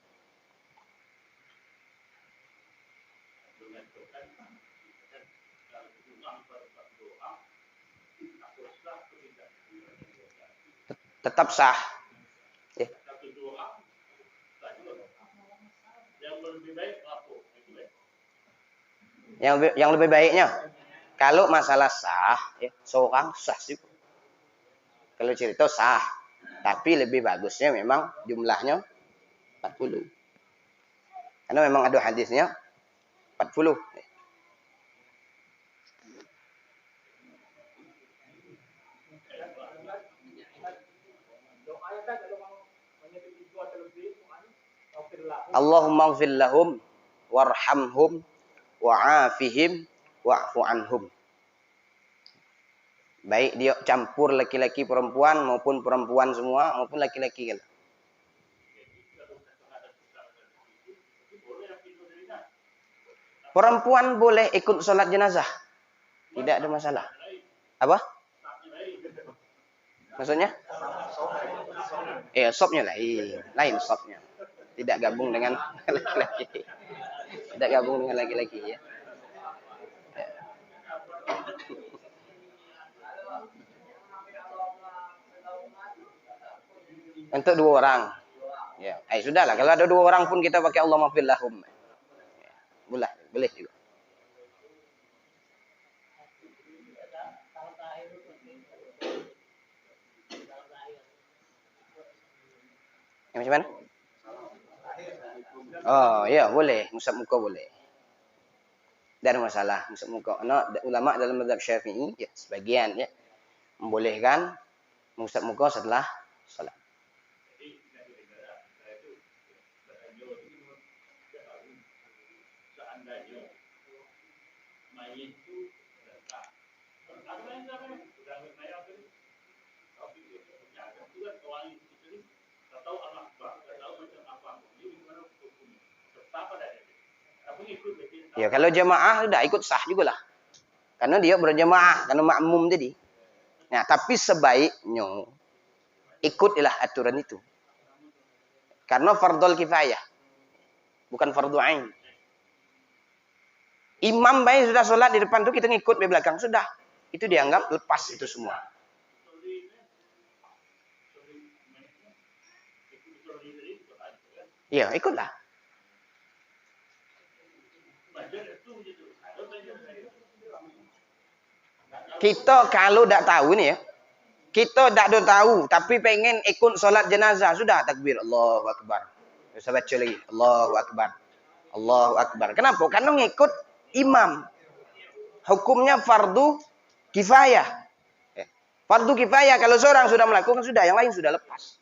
Tetap sah. Ya. Yang lebih baiknya kalau masalah sah, ya, seorang sah sih. Kalau cerita sah, tapi lebih bagusnya memang jumlahnya 40. Karena memang ada hadisnya 40. Allahumma ighfir lahum warhamhum wa'afihim wa'fu anhum. Baik dia campur laki-laki perempuan maupun perempuan semua maupun laki-laki kan. Perempuan boleh ikut sholat jenazah. Tidak ada masalah. Apa? Maksudnya? Sopnya lain. Lain sopnya. Tidak gabung dengan laki-laki. Tidak gabung dengan laki-laki ya. Untuk 2 orang. Ya, sudahlah. Kalau ada 2 orang pun kita pakai Allahumma ighfir lahum. Ya, boleh juga. Yang macam mana? Oh, ya boleh. Ngusap muka boleh. Tidak ada masalah. Ngusap muka. Ulama dalam mazhab Syafi'i, ya, sebagian ya, membolehkan mengusap muka setelah salat. Ya kalau jamaah sudah ikut sah juga lah. Karena dia berjamaah, karena makmum tadi. Nah, tapi sebaiknya ikutilah aturan itu. Karena fardul kifayah. Bukan fardu ain. Imam baik sudah sholat di depan tuh kita ngikut di belakang sudah. Itu dianggap lepas itu semua. Iya, ikutlah. Kita kalau tak tahu nih ya, kita tak ada tahu, tapi pengen ikut solat jenazah, sudah takbir Allahu Akbar. Bisa baca lagi Allahu Akbar. Allahu Akbar. Kenapa? Karena ngikut imam. Hukumnya fardu kifayah. Fardu kifayah kalau seorang sudah melakukan sudah, yang lain sudah lepas.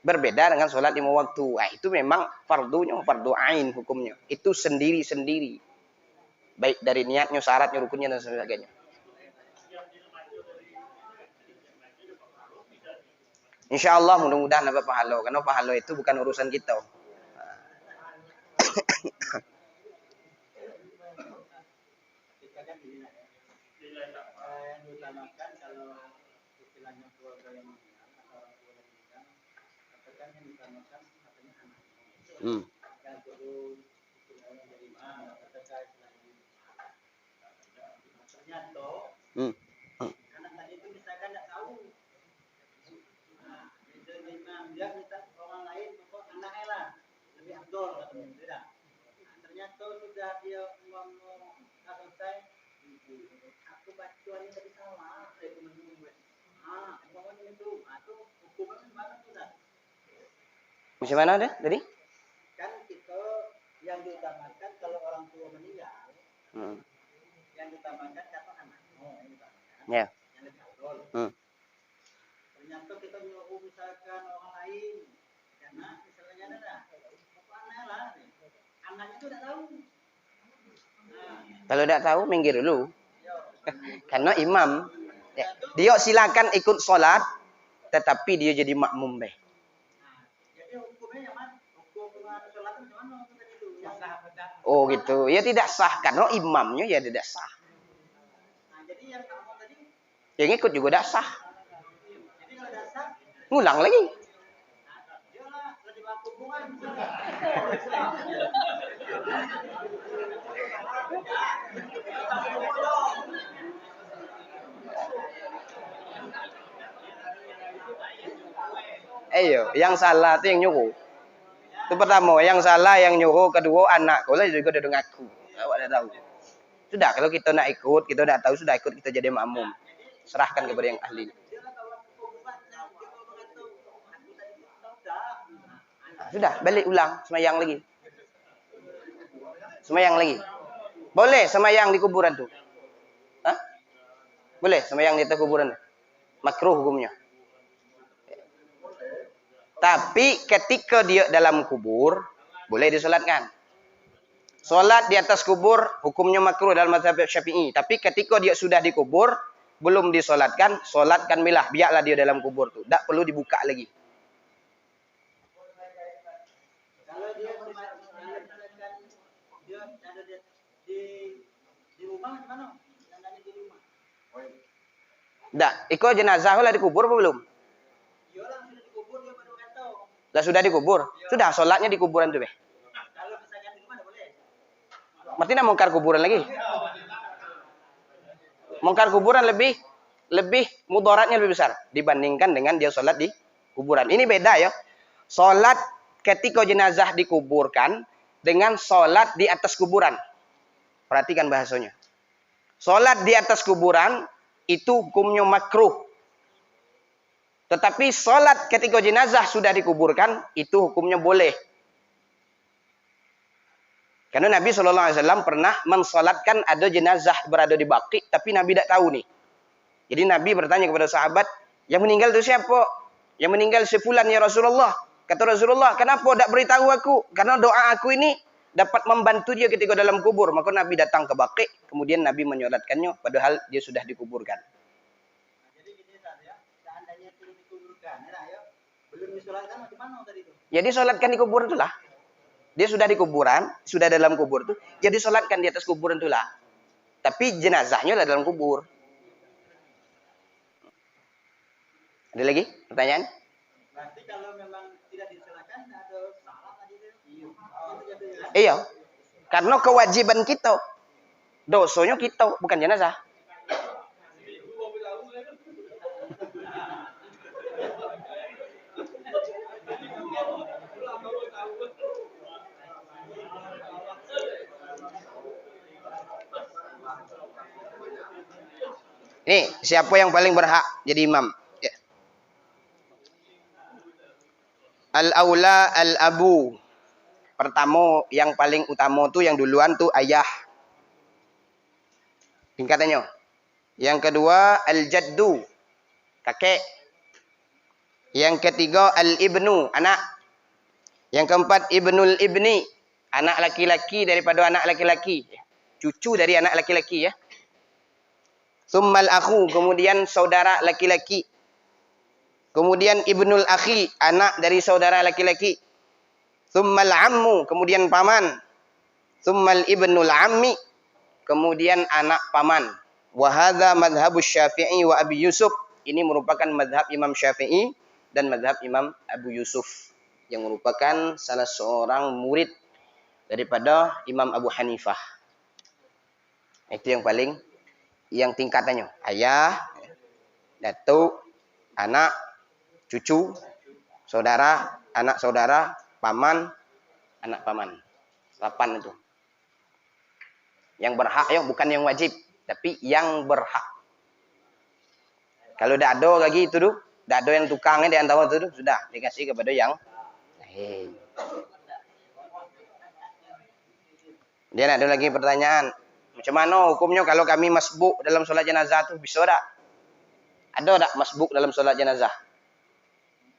Berbeda dengan sholat 5 waktu. Itu memang fardunya fardu ain hukumnya. Itu sendiri-sendiri. Baik dari niatnya, syaratnya, rukunnya dan sebagainya. Insya Allah mudah-mudahan dapat pahala. Karena pahala itu bukan urusan kita. Hmm. Hmm. Karena tadi itu misalkan tidak tahu, dia minta orang lain untuk anaknya lah lebih abdul katanya, tidak. Ternyata sudah dia mau selesai, aku bacaannya tadi salah, saya menunggu. Pokoknya itu hukumnya gimana sudah? Macam mana deh tadi? Kan kita yang diutamakan kalau orang tua meninggal, yang diutamakan kata anak. Ya. Yang lebih abdul. Ternyata kita nyuruh misalkan orang lain, karena misalnya ada anaknya lah, anaknya itu tidak tahu. Kalau tidak tahu minggir dulu. Karena imam, ya, dia silakan ikut sholat, tetapi dia jadi makmum deh. Jadi hukumnya yang mana? Hukum sholat itu mana? Oh gitu, ya tidak sah karena imamnya ya tidak sah. Jadi yang kamu tadi, yang ikut juga tidak sah. jadi kalau tidak sah, ngulang lagi. dia lah lebih mampu hubungan. Ayo, yang salah itu yang nyuruh. Itu pertama, yang salah yang nyuruh, kedua anak. Kalau juga udah ngaku. Awak dah tahu. Sudah, kalau kita nak ikut, kita dah tahu sudah ikut, kita jadi makmum. Serahkan kepada yang ahli. Nah, sudah, balik ulang, semayang lagi. Semayang lagi. Boleh semayang di kuburan tuh. Hah? Boleh semayang di atas kuburan. Makruh hukumnya. Tapi ketika dia dalam kubur, boleh disolatkan. Solat di atas kubur, hukumnya makruh dalam mazhab Syafi'i. Tapi ketika dia sudah dikubur, belum disolatkan, solatkan milah. Biarlah dia dalam kubur tuh. Tak perlu dibuka lagi. Kalau dia ada di rumah, mana? Yang ada di rumah. Tak, ikut jenazah lah dikubur apa belum? Lah sudah dikubur. Sudah solatnya di kuburan tuh, Beh. Kalau misalnya di rumah boleh. Berarti nak mongkar kuburan lagi. Mongkar kuburan lebih mudaratnya lebih besar dibandingkan dengan dia solat di kuburan. Ini beda ya. Solat ketika jenazah dikuburkan dengan solat di atas kuburan. Perhatikan bahasanya. Solat di atas kuburan itu hukumnya makruh. Tetapi sholat ketika jenazah sudah dikuburkan, itu hukumnya boleh. Karena Nabi SAW pernah mensolatkan ada jenazah berada di Baqi, tapi Nabi tidak tahu nih. Jadi Nabi bertanya kepada sahabat, yang meninggal itu siapa? Yang meninggal si fulan ya Rasulullah. Kata Rasulullah, kenapa tidak beritahu aku? Karena doa aku ini dapat membantu dia ketika dalam kubur. Maka Nabi datang ke Baqi, kemudian Nabi menyolatkannya, padahal dia sudah dikuburkan. Jadi sholatkan di kuburan itulah. Dia sudah di kuburan, sudah dalam kubur itu, jadi sholatkan di atas kuburan itulah. Tapi jenazahnya adalah dalam kubur. Ada lagi pertanyaan? Berarti kalau memang tidak disolatkan, ada salah tadi itu? Iya. Karena kewajiban kita. Dosanya kita, bukan jenazah. Ini siapa yang paling berhak jadi imam? Ya. Al-aula al-abu. Pertama, yang paling utama tuh yang duluan tuh ayah. Tingkatannya. Yang kedua al-jaddu, kakek. Yang ketiga al-ibnu, anak. Yang keempat ibnul ibni, anak laki-laki daripada anak laki-laki. Cucu dari anak laki-laki ya. Tsummal akhu, kemudian saudara laki-laki. Kemudian ibnul akhi, anak dari saudara laki-laki. Tsummal ammu, kemudian paman. Tsummal ibnul ammi, kemudian anak paman. Wa hadza madhhabus Syafi'i wa Abi Yusuf. Ini merupakan madhab Imam Syafi'i dan madhab Imam Abu Yusuf, yang merupakan salah seorang murid daripada Imam Abu Hanifah. Itu yang paling, yang tingkatannya ayah, datuk, anak, cucu, saudara, anak saudara, paman, anak paman. 8 itu. Yang berhak ya, bukan yang wajib, tapi yang berhak. Kalau tidak ada lagi itu tuh, tidak ada yang tukangnya di antara itu tuh, sudah dikasih kepada yang lain. Dia ada lagi pertanyaan. Macam mana hukumnya kalau kami masbuk dalam solat jenazah tuh, bisa tak? Ada tak masbuk dalam solat jenazah?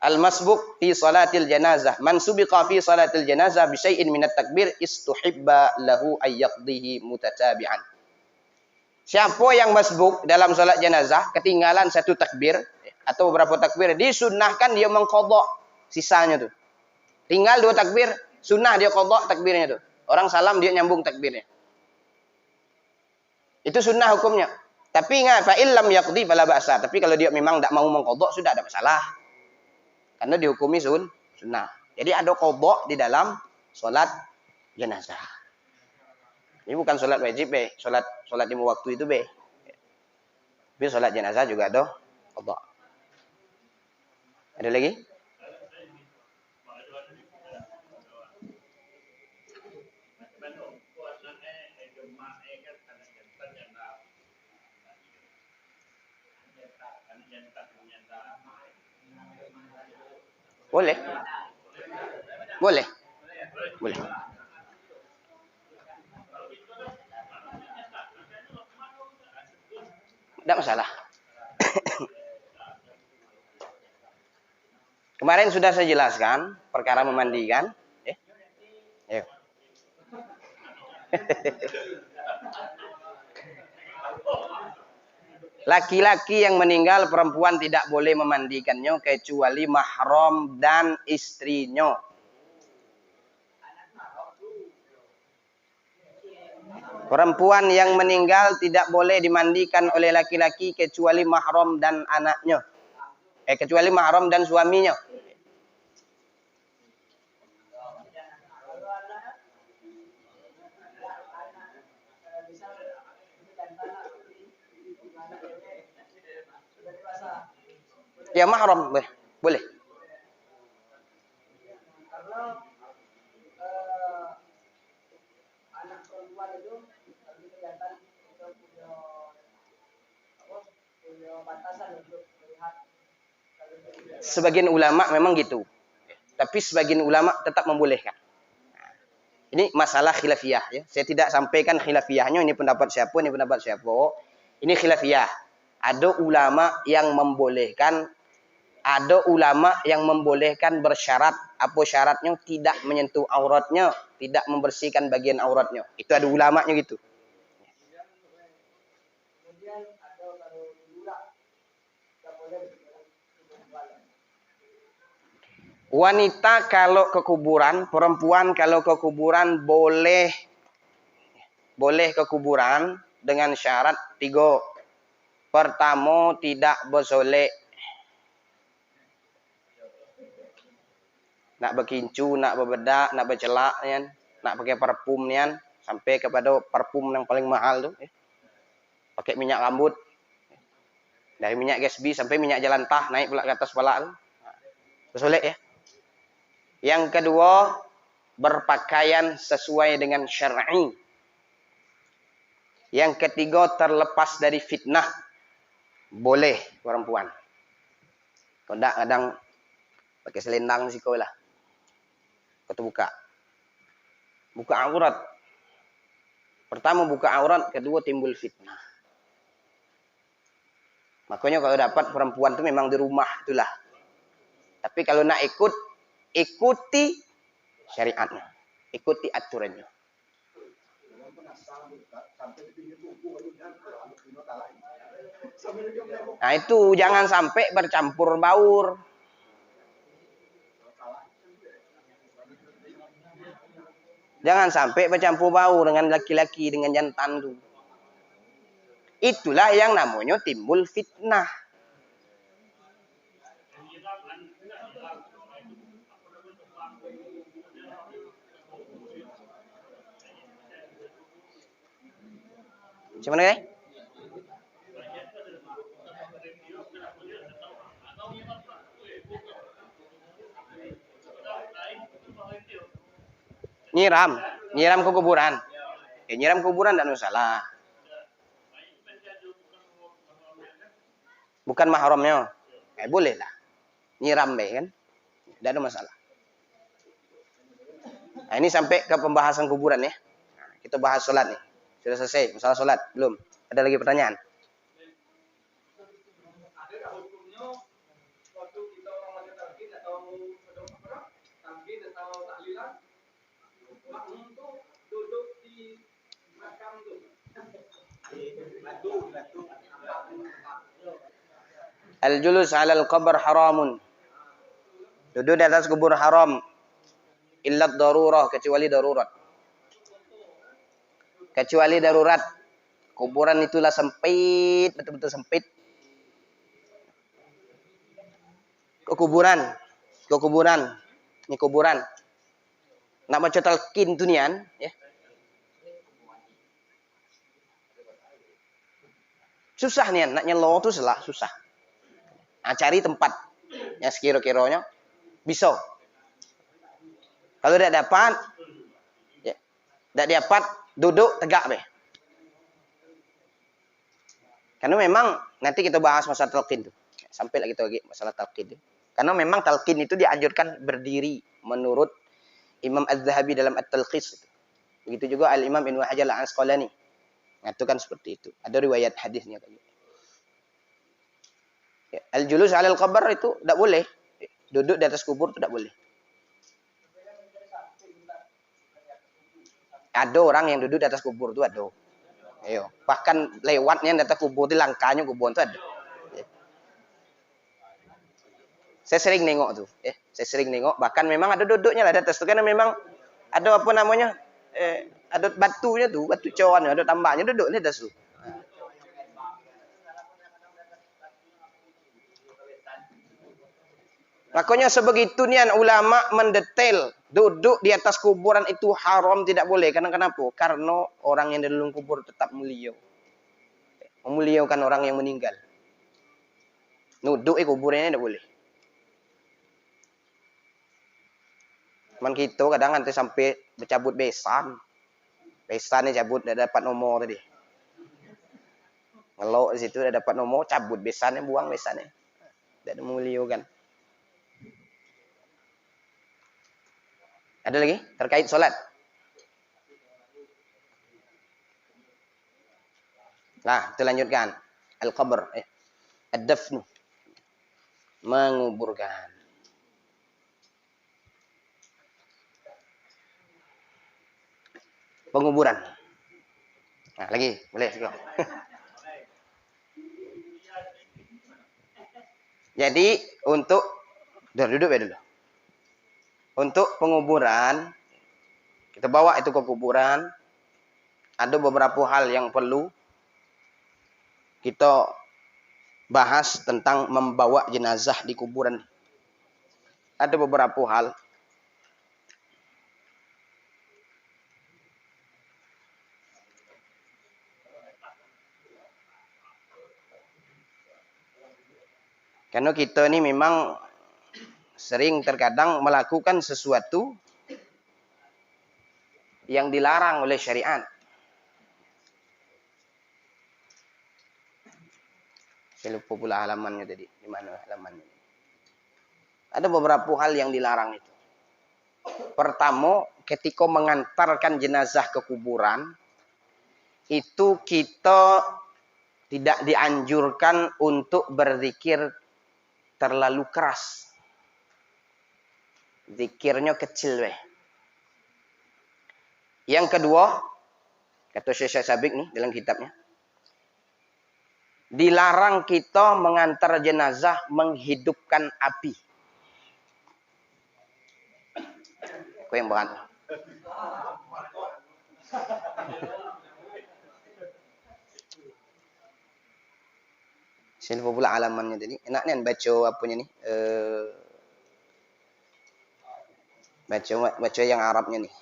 Al-masbuk fi salatil janazah. Man subiqa fi salatil janazah bi syai'in minat takbir istuhibba lahu ayyaqdihi mutatabi'an. Siapa yang masbuk dalam solat jenazah ketinggalan satu takbir atau beberapa takbir, disunnahkan dia mengqadha sisanya tuh. Tinggal 2 takbir, sunnah dia qadha takbirnya tuh. Orang salam dia nyambung takbirnya. Itu sunnah hukumnya. Tapi ingat, fa illam yaqdi fala ba'sa. Tapi kalau dia memang tidak mau mengqadha, sudah ada masalah. Karena dihukumi sunnah. Jadi ada qadha di dalam solat jenazah. Ini bukan solat wajib, be. Solat 5 waktu itu, be. Tapi solat jenazah juga ada qadha. Ada lagi? Boleh. Boleh. Boleh. Tidak masalah. Kemarin sudah saya jelaskan perkara memandikan. Ayo. Laki-laki yang meninggal, perempuan tidak boleh memandikannya kecuali mahram dan istrinya. Perempuan yang meninggal tidak boleh dimandikan oleh laki-laki kecuali mahram dan anaknya. Kecuali mahram dan suaminya. Ya mahram boleh. Karena anak perempuan itu lebih kelihatan untuk punya batasan untuk melihat. Sebagian ulama memang gitu. Tapi sebagian ulama tetap membolehkan. Ini masalah khilafiyah ya. Saya tidak sampaikan khilafiyahnya, ini pendapat siapa, ini pendapat siapa. Ini khilafiyah. Ada ulama yang membolehkan, ada ulama yang membolehkan bersyarat. Apa syaratnya? Tidak menyentuh auratnya, tidak membersihkan bagian auratnya. Itu ada ulamanya gitu. Kemudian ada kalau dulu tak boleh. Wanita kalau ke kuburan, perempuan kalau ke kuburan boleh ke kuburan dengan syarat 3. Pertama, tidak bersolek. Nak berkincu, nak berbedak, nak bercelak, nak pakai parfum nian, sampai kepada parfum yang paling mahal tuh. Pakai minyak rambut. Dari minyak Gatsby sampai minyak jelantah, naik pula ke atas kepala tuh. Bersolek ya. Yang kedua, berpakaian sesuai dengan syar'i. Yang ketiga, terlepas dari fitnah. Boleh perempuan. Kalau enggak kadang pakai selendang sih kau lah. Kau buka. Buka aurat. Pertama buka aurat, kedua timbul fitnah. Makanya kalau dapat perempuan itu memang di rumah itulah. Tapi kalau nak ikut, ikuti syariatnya. Ikuti aturannya. Nah itu jangan sampai bercampur baur. Jangan sampai bercampur baur dengan laki-laki, dengan jantan itu. Itulah yang namanya timbul fitnah. Gimana guys? Nyiram ke kuburan. Nyiram kuburan tidak masalah. Bukan mahramnya. Boleh lah. Nyiram deh kan. Tidak ada masalah. Nah, ini sampai ke pembahasan kuburan ya. Nah, kita bahas sholat nih. Sudah selesai masalah sholat? Belum? Ada lagi pertanyaan? Adakah hukumnya waktu kita orang baca talqin atau talqin atau tahlilan, makmum tuh duduk di makam tuh. Batu. Al-julus 'alal qabr haramun. Duduk di atas kubur haram. Illat darurah, kecuali darurat. Kecuali darurat. Kuburan itulah sempit, betul-betul sempit. Ke kuburan. Ini kuburan. Nak baca talqin tu nian, ya. Susah nian, nak nyelo tu susah. Nah, cari tempat yang sekira-kiranya bisa. Kalau tidak dapat, ya, tidak dapat, duduk tegak be. Karena memang nanti kita bahas masalah talqin itu. Sampai lagi kita lagi masalah talqin itu. Karena memang talqin itu dianjurkan berdiri menurut Imam Az-Zahabi dalam At-Talqis. Begitu juga Al-Imam Ibnu Hajar Al-Asqalani. Mengatakan seperti itu. Ada riwayat hadisnya tadi. Ya, al-julus 'alal qabr itu tidak boleh. Duduk di atas kubur itu tidak boleh. Ada orang yang duduk di atas kubur itu ada. Ayo, bahkan lewatnya di atas kubur itu langkahnya kubur itu ada. Ya. Saya sering nengok tuh, ya. Saya sering nengok, bahkan memang ada duduknya lah di atas itu karena memang ada apa namanya? Ada batunya tuh, batu cawan, ada tambahnya duduk di atas tuh. Makanya sebegitu nian ulama mendetail duduk di atas kuburan itu haram, tidak boleh. Karena kenapa? Karena orang yang di dalam kubur tetap mulia. Memuliakan orang yang meninggal. Duduk di kuburannya tidak boleh. Cuman kita kadang nanti sampai bercabut besan. Besannya cabut, tidak dapat nomor tadi. Ngelok di situ, tidak dapat nomor, cabut besannya, buang besannya. Tidak memuliakan. Ada lagi terkait sholat? Nah, kita lanjutkan. Al-qabr. Ad-dafnu. Menguburkan. Penguburan. Nah, lagi. Boleh. Jadi, untuk... Duduk ya dulu. Untuk penguburan, kita bawa itu ke kuburan, ada beberapa hal yang perlu kita bahas tentang membawa jenazah di kuburan. Ada beberapa hal. Karena kita ini memang sering terkadang melakukan sesuatu yang dilarang oleh syariat. Saya lupa pula halamannya tadi. Di mana halamannya? Ada beberapa hal yang dilarang itu. Pertama, ketika mengantarkan jenazah ke kuburan, itu kita tidak dianjurkan untuk berzikir terlalu keras. Zikirnya kecil weh. Yang kedua, kata Syekh Sabik nih dalam kitabnya, dilarang kita mengantar jenazah menghidupkan api. Aku yang berat. Saya lupa pula alamannya tadi. Enak nih baca apanya nih. Baca yang Arabnya nih.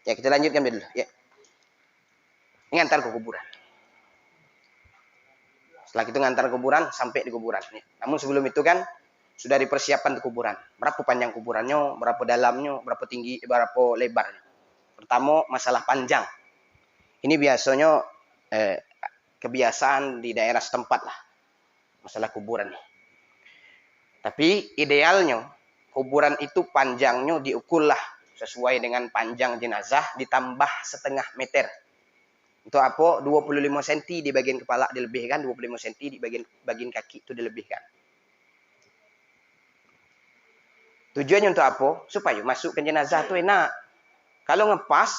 Ya, kita lanjutkan dulu. Ya. Ini antar ke kuburan. Setelah itu ngantar ke kuburan, sampai di kuburan. Ya. Namun sebelum itu kan, sudah dipersiapkan di kuburan. Berapa panjang kuburannya, berapa dalamnya, berapa tinggi, berapa lebarnya. Pertama, masalah panjang. Ini biasanya kebiasaan di daerah setempat lah. Masalah kuburan. Tapi idealnya, kuburan itu panjangnya diukur lah. Sesuai dengan panjang jenazah ditambah setengah meter. Itu apa? 25 cm di bagian kepala dilebihkan, 25 cm di bagian kaki itu dilebihkan. Tujuannya untuk apa? Supaya masuk ke jenazah itu enak. Kalau ngepas,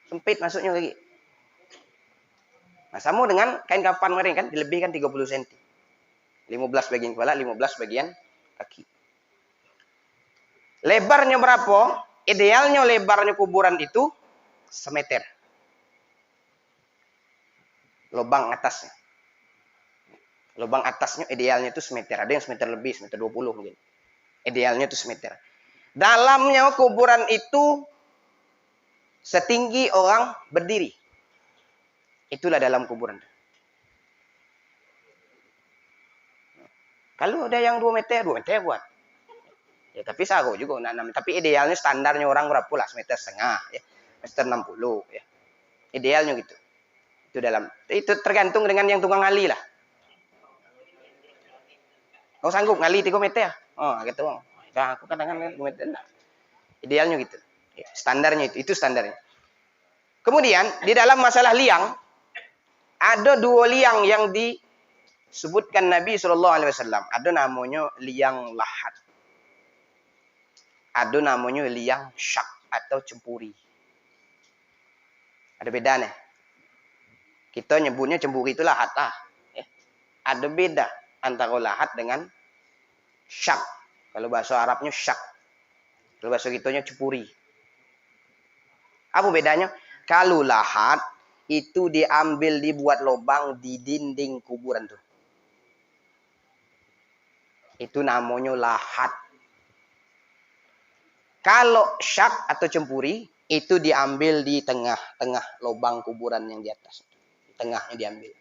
sempit masuknya lagi. Nah, sama dengan kain kafan kemarin kan dilebihkan 30 cm. 15 bagian kepala, 15 bagian kaki. Lebarnya berapa? Idealnya lebarnya kuburan itu semeter. Lubang atasnya. Lubang atasnya idealnya itu semeter. Ada yang semeter lebih, semeter 20 mungkin. Idealnya itu semeter. Dalamnya kuburan itu setinggi orang berdiri. Itulah dalam kuburan. Kalau ada yang 2 meter buat. Ya, tapi sago juga. Tapi idealnya standarnya orang berapa lah? Semeter setengah. Ya. Meter 60. Ya. Idealnya gitu. Itu tergantung dengan yang tukang ngali lah. Kau sanggup ngali 3 meter? Oh, gitu. Nah, aku kadang-kadang 2 meter. Nah. Idealnya gitu. Ya, standarnya itu standarnya. Kemudian, di dalam masalah liang, ada 2 liang yang disebutkan Nabi SAW. Ada namanya liang lahat. Ada namanya liang syak atau cempuri. Ada bedanya. Kita nyebutnya cemburi itu lahat lah. Ya. Ada beda antara lahat dengan syak. Kalau bahasa Arabnya syak. Kalau bahasa kitanya cempuri. Apa bedanya? Kalau lahat itu diambil dibuat lubang di dinding kuburan tuh. Itu namanya lahat. Kalau syak atau cempuri itu diambil di tengah-tengah lubang kuburan yang di atas. Di tengahnya diambil.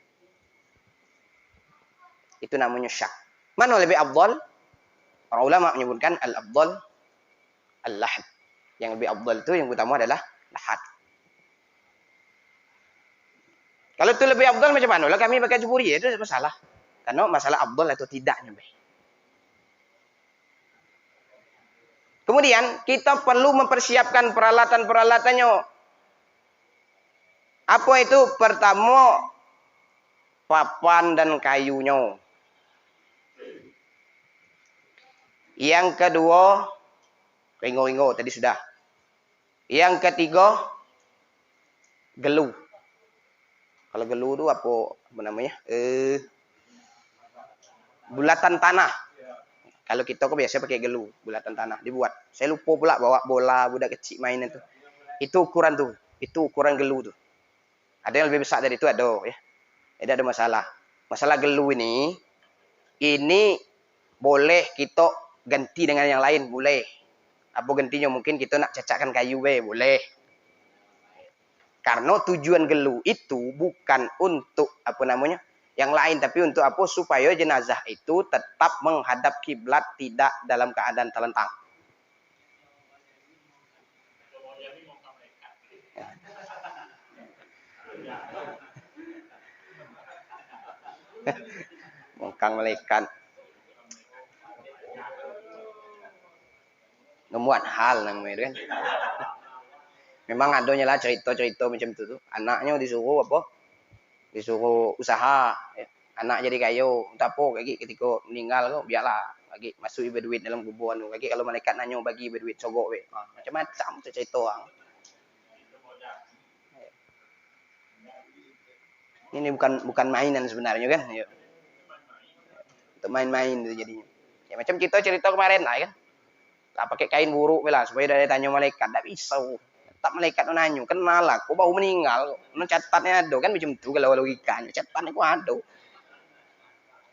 Itu namanya syak. Mana lebih afdal? Para ulama menyebutkan al-afdal al-lahad. Yang lebih afdal itu yang utama adalah lahat. Kalau itu lebih afdal macam mana? Lah kami pakai cempuri itu masalah. Karena masalah afdal atau tidaknya. Kemudian kita perlu mempersiapkan peralatan-peralatannya. Apa itu? Pertama, papan dan kayunya. Yang kedua, ringo-ringo tadi sudah. Yang ketiga, gelu. Kalau gelu itu apa namanya? Bulatan tanah. Kalau kita kok biasa pakai gelu, bulatan tanah dibuat. Saya lupa pula bawa bola budak kecil main itu. Itu ukuran tuh. Itu ukuran gelu tuh. Ada yang lebih besar dari itu ada ya. Jadi ada masalah. Masalah gelu ini boleh kita ganti dengan yang lain, boleh. Apa gantinya? Mungkin kita nak cacakkan kayu boleh. Karena tujuan gelu itu bukan untuk apa namanya? yang lain, tapi untuk apa? Supaya jenazah itu tetap menghadap kiblat, tidak dalam keadaan terlentang. Mongkang malaikat. Ngemuat hal namanya kan. Memang adanya lah cerita-cerita macam itu tuh. Anaknya disuruh apa? Disuruh usaha. Ya. Anak jadi kayu. Tak apa lagi ketika meninggal kok biarlah lagi masuk berduit dalam kuburan tu. Lagi kalau malaikat nanya bagi berduit sogok we. Macam-macam cerita orang. Ini bukan mainan sebenarnya kan. Ya. Untuk main-main itu jadinya. Ya macam kita cerita kemarin lah kan. Tak pakai kain buruk lah supaya dia tanya malaikat. Tak bisa. Tak malaikat nanya, kenal lah, kau baru meninggal, catatnya ada kan macam tu kalau logikanya, catatnya kau ada.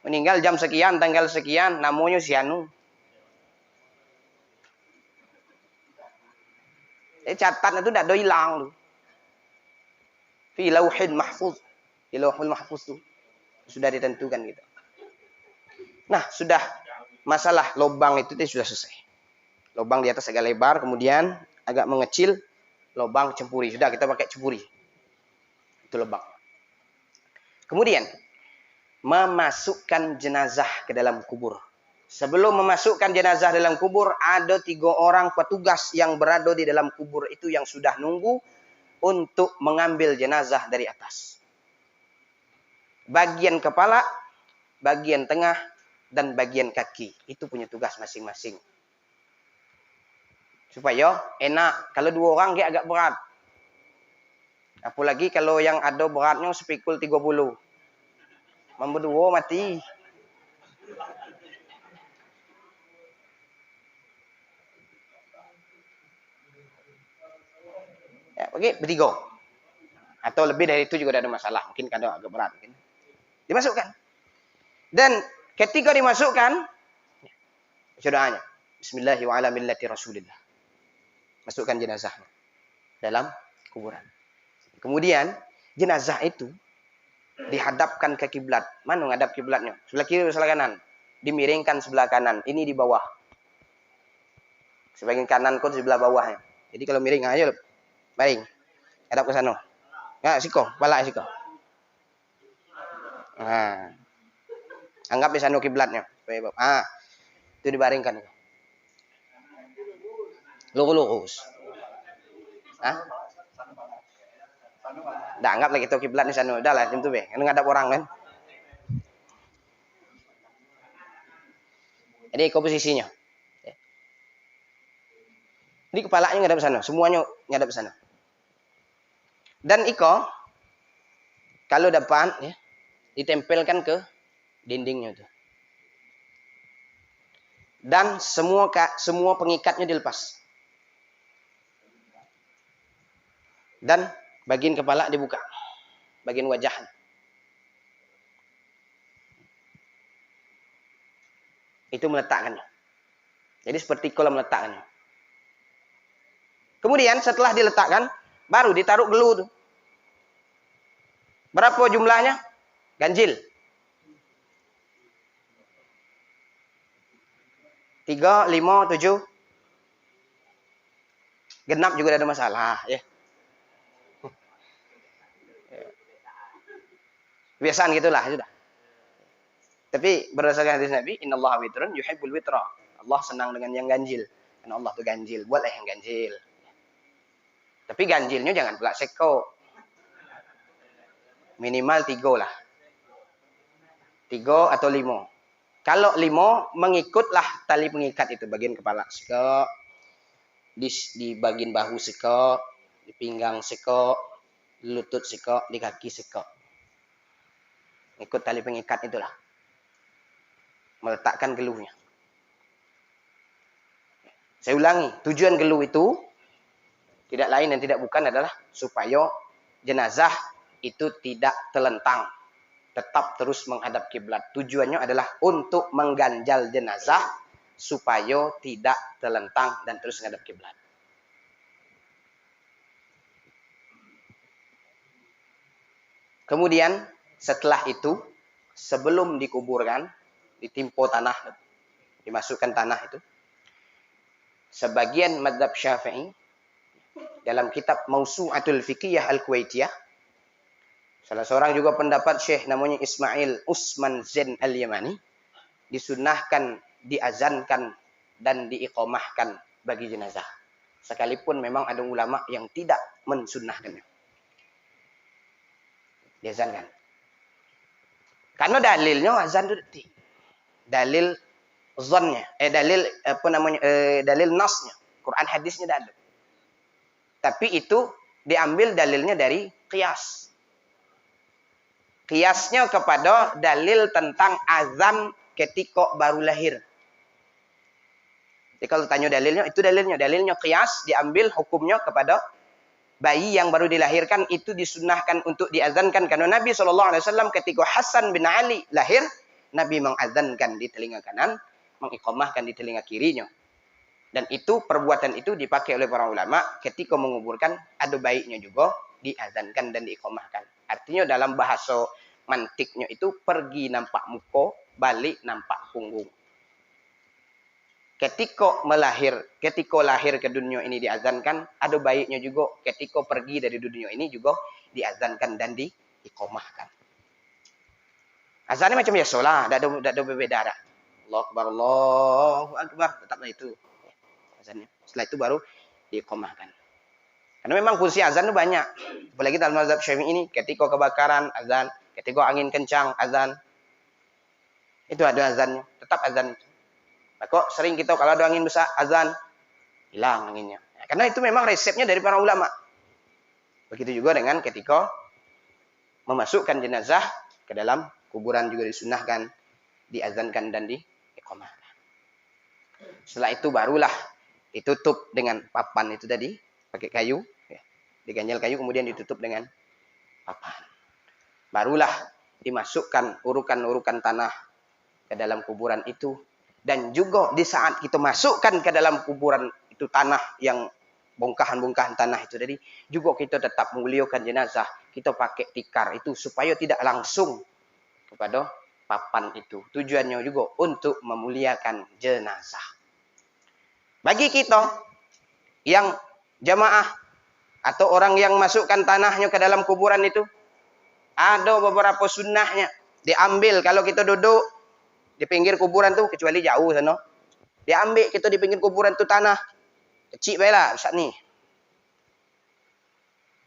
Meninggal jam sekian, tanggal sekian, namanya si anu. Catatnya tu dah ada hilang tu. Fi lauhil mahfuz. Di lauhul mahfuz tu sudah ditentukan gitu. Nah, sudah masalah lubang itu sudah selesai. Lubang di atas agak lebar, kemudian agak mengecil. Lubang cempuri. Sudah kita pakai cempuri. Itu lubang. Kemudian memasukkan jenazah ke dalam kubur. Sebelum memasukkan jenazah dalam kubur, ada 3 orang petugas yang berada di dalam kubur itu yang sudah nunggu untuk mengambil jenazah dari atas. Bagian kepala, bagian tengah, dan bagian kaki. Itu punya tugas masing-masing. Supaya enak. Kalau 2 orang dia agak berat. Apalagi kalau yang ada beratnya sepikul 30. Memberdua mati. Ya, oke, bertiga. Atau lebih dari itu juga ada masalah. Mungkin kadang agak berat. Mungkin. Dimasukkan. Dan ketika dimasukkan, doanya. Bismillahirrahmanirrahim. Masukkan jenazah dalam kuburan. Kemudian jenazah itu dihadapkan ke kiblat. Mana ngadap kiblatnya? Sebelah kiri atau sebelah kanan? Dimiringkan sebelah kanan. Ini di bawah. Sebagian kanan kau sebelah bawahnya. Jadi kalau miring aja, baring. Hadap ke sana. Nah, siko, kepala siko. Nah. Anggap di sana kiblatnya. Itu dibaringkan. Lurus. Dah anggap lagi itu kiblat di sana. Udah lah, itu be. Kan ngadap orang kan. Jadi komposisinya. Ini kepalanya ngadap sana, semuanya ngadap sana. Dan iko kalau depan ya, ditempelkan ke dindingnya itu. Dan semua pengikatnya dilepas. Dan bagian kepala dibuka. Bagian wajahnya. Itu meletakkannya. Jadi seperti kalau meletakkannya. Kemudian setelah diletakkan, baru ditaruh gelu tuh. Berapa jumlahnya? Ganjil. 3, 5, 7. Genap juga ada masalah. Ya. Kebiasaan gitulah. Sudah. Tapi berdasarkan hadis Nabi, innallaha witrun yuhibbul witra. Allah senang dengan yang ganjil. Karena Allah itu ganjil. Buatlah yang ganjil. Tapi ganjilnya jangan pula seko. Minimal 3 lah. 3 atau 5. Kalau 5, mengikutlah tali pengikat itu. Bagian kepala seko. Di bagian bahu seko. Di pinggang seko. Di lutut seko. Di kaki seko. Ikut tali pengikat itulah. Meletakkan geluhnya. Saya ulangi. Tujuan geluh itu tidak lain dan tidak bukan adalah supaya jenazah itu tidak terlentang. Tetap terus menghadap kiblat. Tujuannya adalah untuk mengganjal jenazah supaya tidak terlentang dan terus menghadap kiblat. Kemudian setelah itu sebelum dikuburkan, ditimpa tanah, dimasukkan tanah itu. Sebagian mazhab Syafi'i dalam kitab Mausu'atul Fiqhiyah Al-Kuwaitiyah, salah seorang juga pendapat Syekh namanya Ismail Usman Zain Al-Yamani, disunnahkan, diazankan dan diiqamahkan bagi jenazah. Sekalipun memang ada ulama yang tidak mensunnahkannya. Diazankan. Karena dalilnya azan itu dalil zonnya, dalil dalil nasnya, Quran hadisnya tidak ada. Tapi itu diambil dalilnya dari qiyas. Qiyasnya kepada dalil tentang azan ketika baru lahir. Jadi kalau tanya dalilnya, itu dalilnya qiyas, diambil hukumnya kepada bayi yang baru dilahirkan itu disunnahkan untuk diazankan, karena Nabi SAW ketika Hasan bin Ali lahir, Nabi mengazankan di telinga kanan, mengiqamahkan di telinga kirinya. Dan itu perbuatan itu dipakai oleh para ulama ketika menguburkan, ada baiknya juga diazankan dan diiqamahkan. Artinya dalam bahasa mantiknya itu pergi nampak muka, balik nampak punggung. Ketika lahir ke dunia ini diazankan, ada baiknya juga ketika pergi dari dunia ini juga diazankan dan diiqamahkan. Azannya macam biasa lah, tidak ada berbeda dah. Allahu Akbar, tetaplah itu azannya. Setelah itu baru diiqamahkan. Karena memang fungsi azan itu banyak. Apalagi dalam mazhab Syafi'i ini, ketika kebakaran azan, ketika angin kencang azan. Itu ada azannya, tetap azan itu. Maka sering kita kalau ada angin besar azan, hilang anginnya. Nah, karena itu memang resepnya dari para ulama. Begitu juga dengan ketika memasukkan jenazah ke dalam kuburan juga disunnahkan, diazankan dan diiqamahkan. Setelah itu barulah ditutup dengan papan itu tadi, pakai kayu, ya. Diganjal kayu kemudian ditutup dengan papan. Barulah dimasukkan urukan-urukan tanah ke dalam kuburan itu. Dan juga di saat kita masukkan ke dalam kuburan itu tanah yang bongkahan-bongkahan tanah itu tadi, juga kita tetap memuliakan jenazah. Kita pakai tikar itu supaya tidak langsung kepada papan itu. Tujuannya juga untuk memuliakan jenazah. Bagi kita yang jamaah atau orang yang masukkan tanahnya ke dalam kuburan itu, ada beberapa sunnahnya. Diambil kalau kita duduk di pinggir kuburan tuh, kecuali jauh sana. Diambil kita di pinggir kuburan tuh tanah. Kecil baiklah saat ni.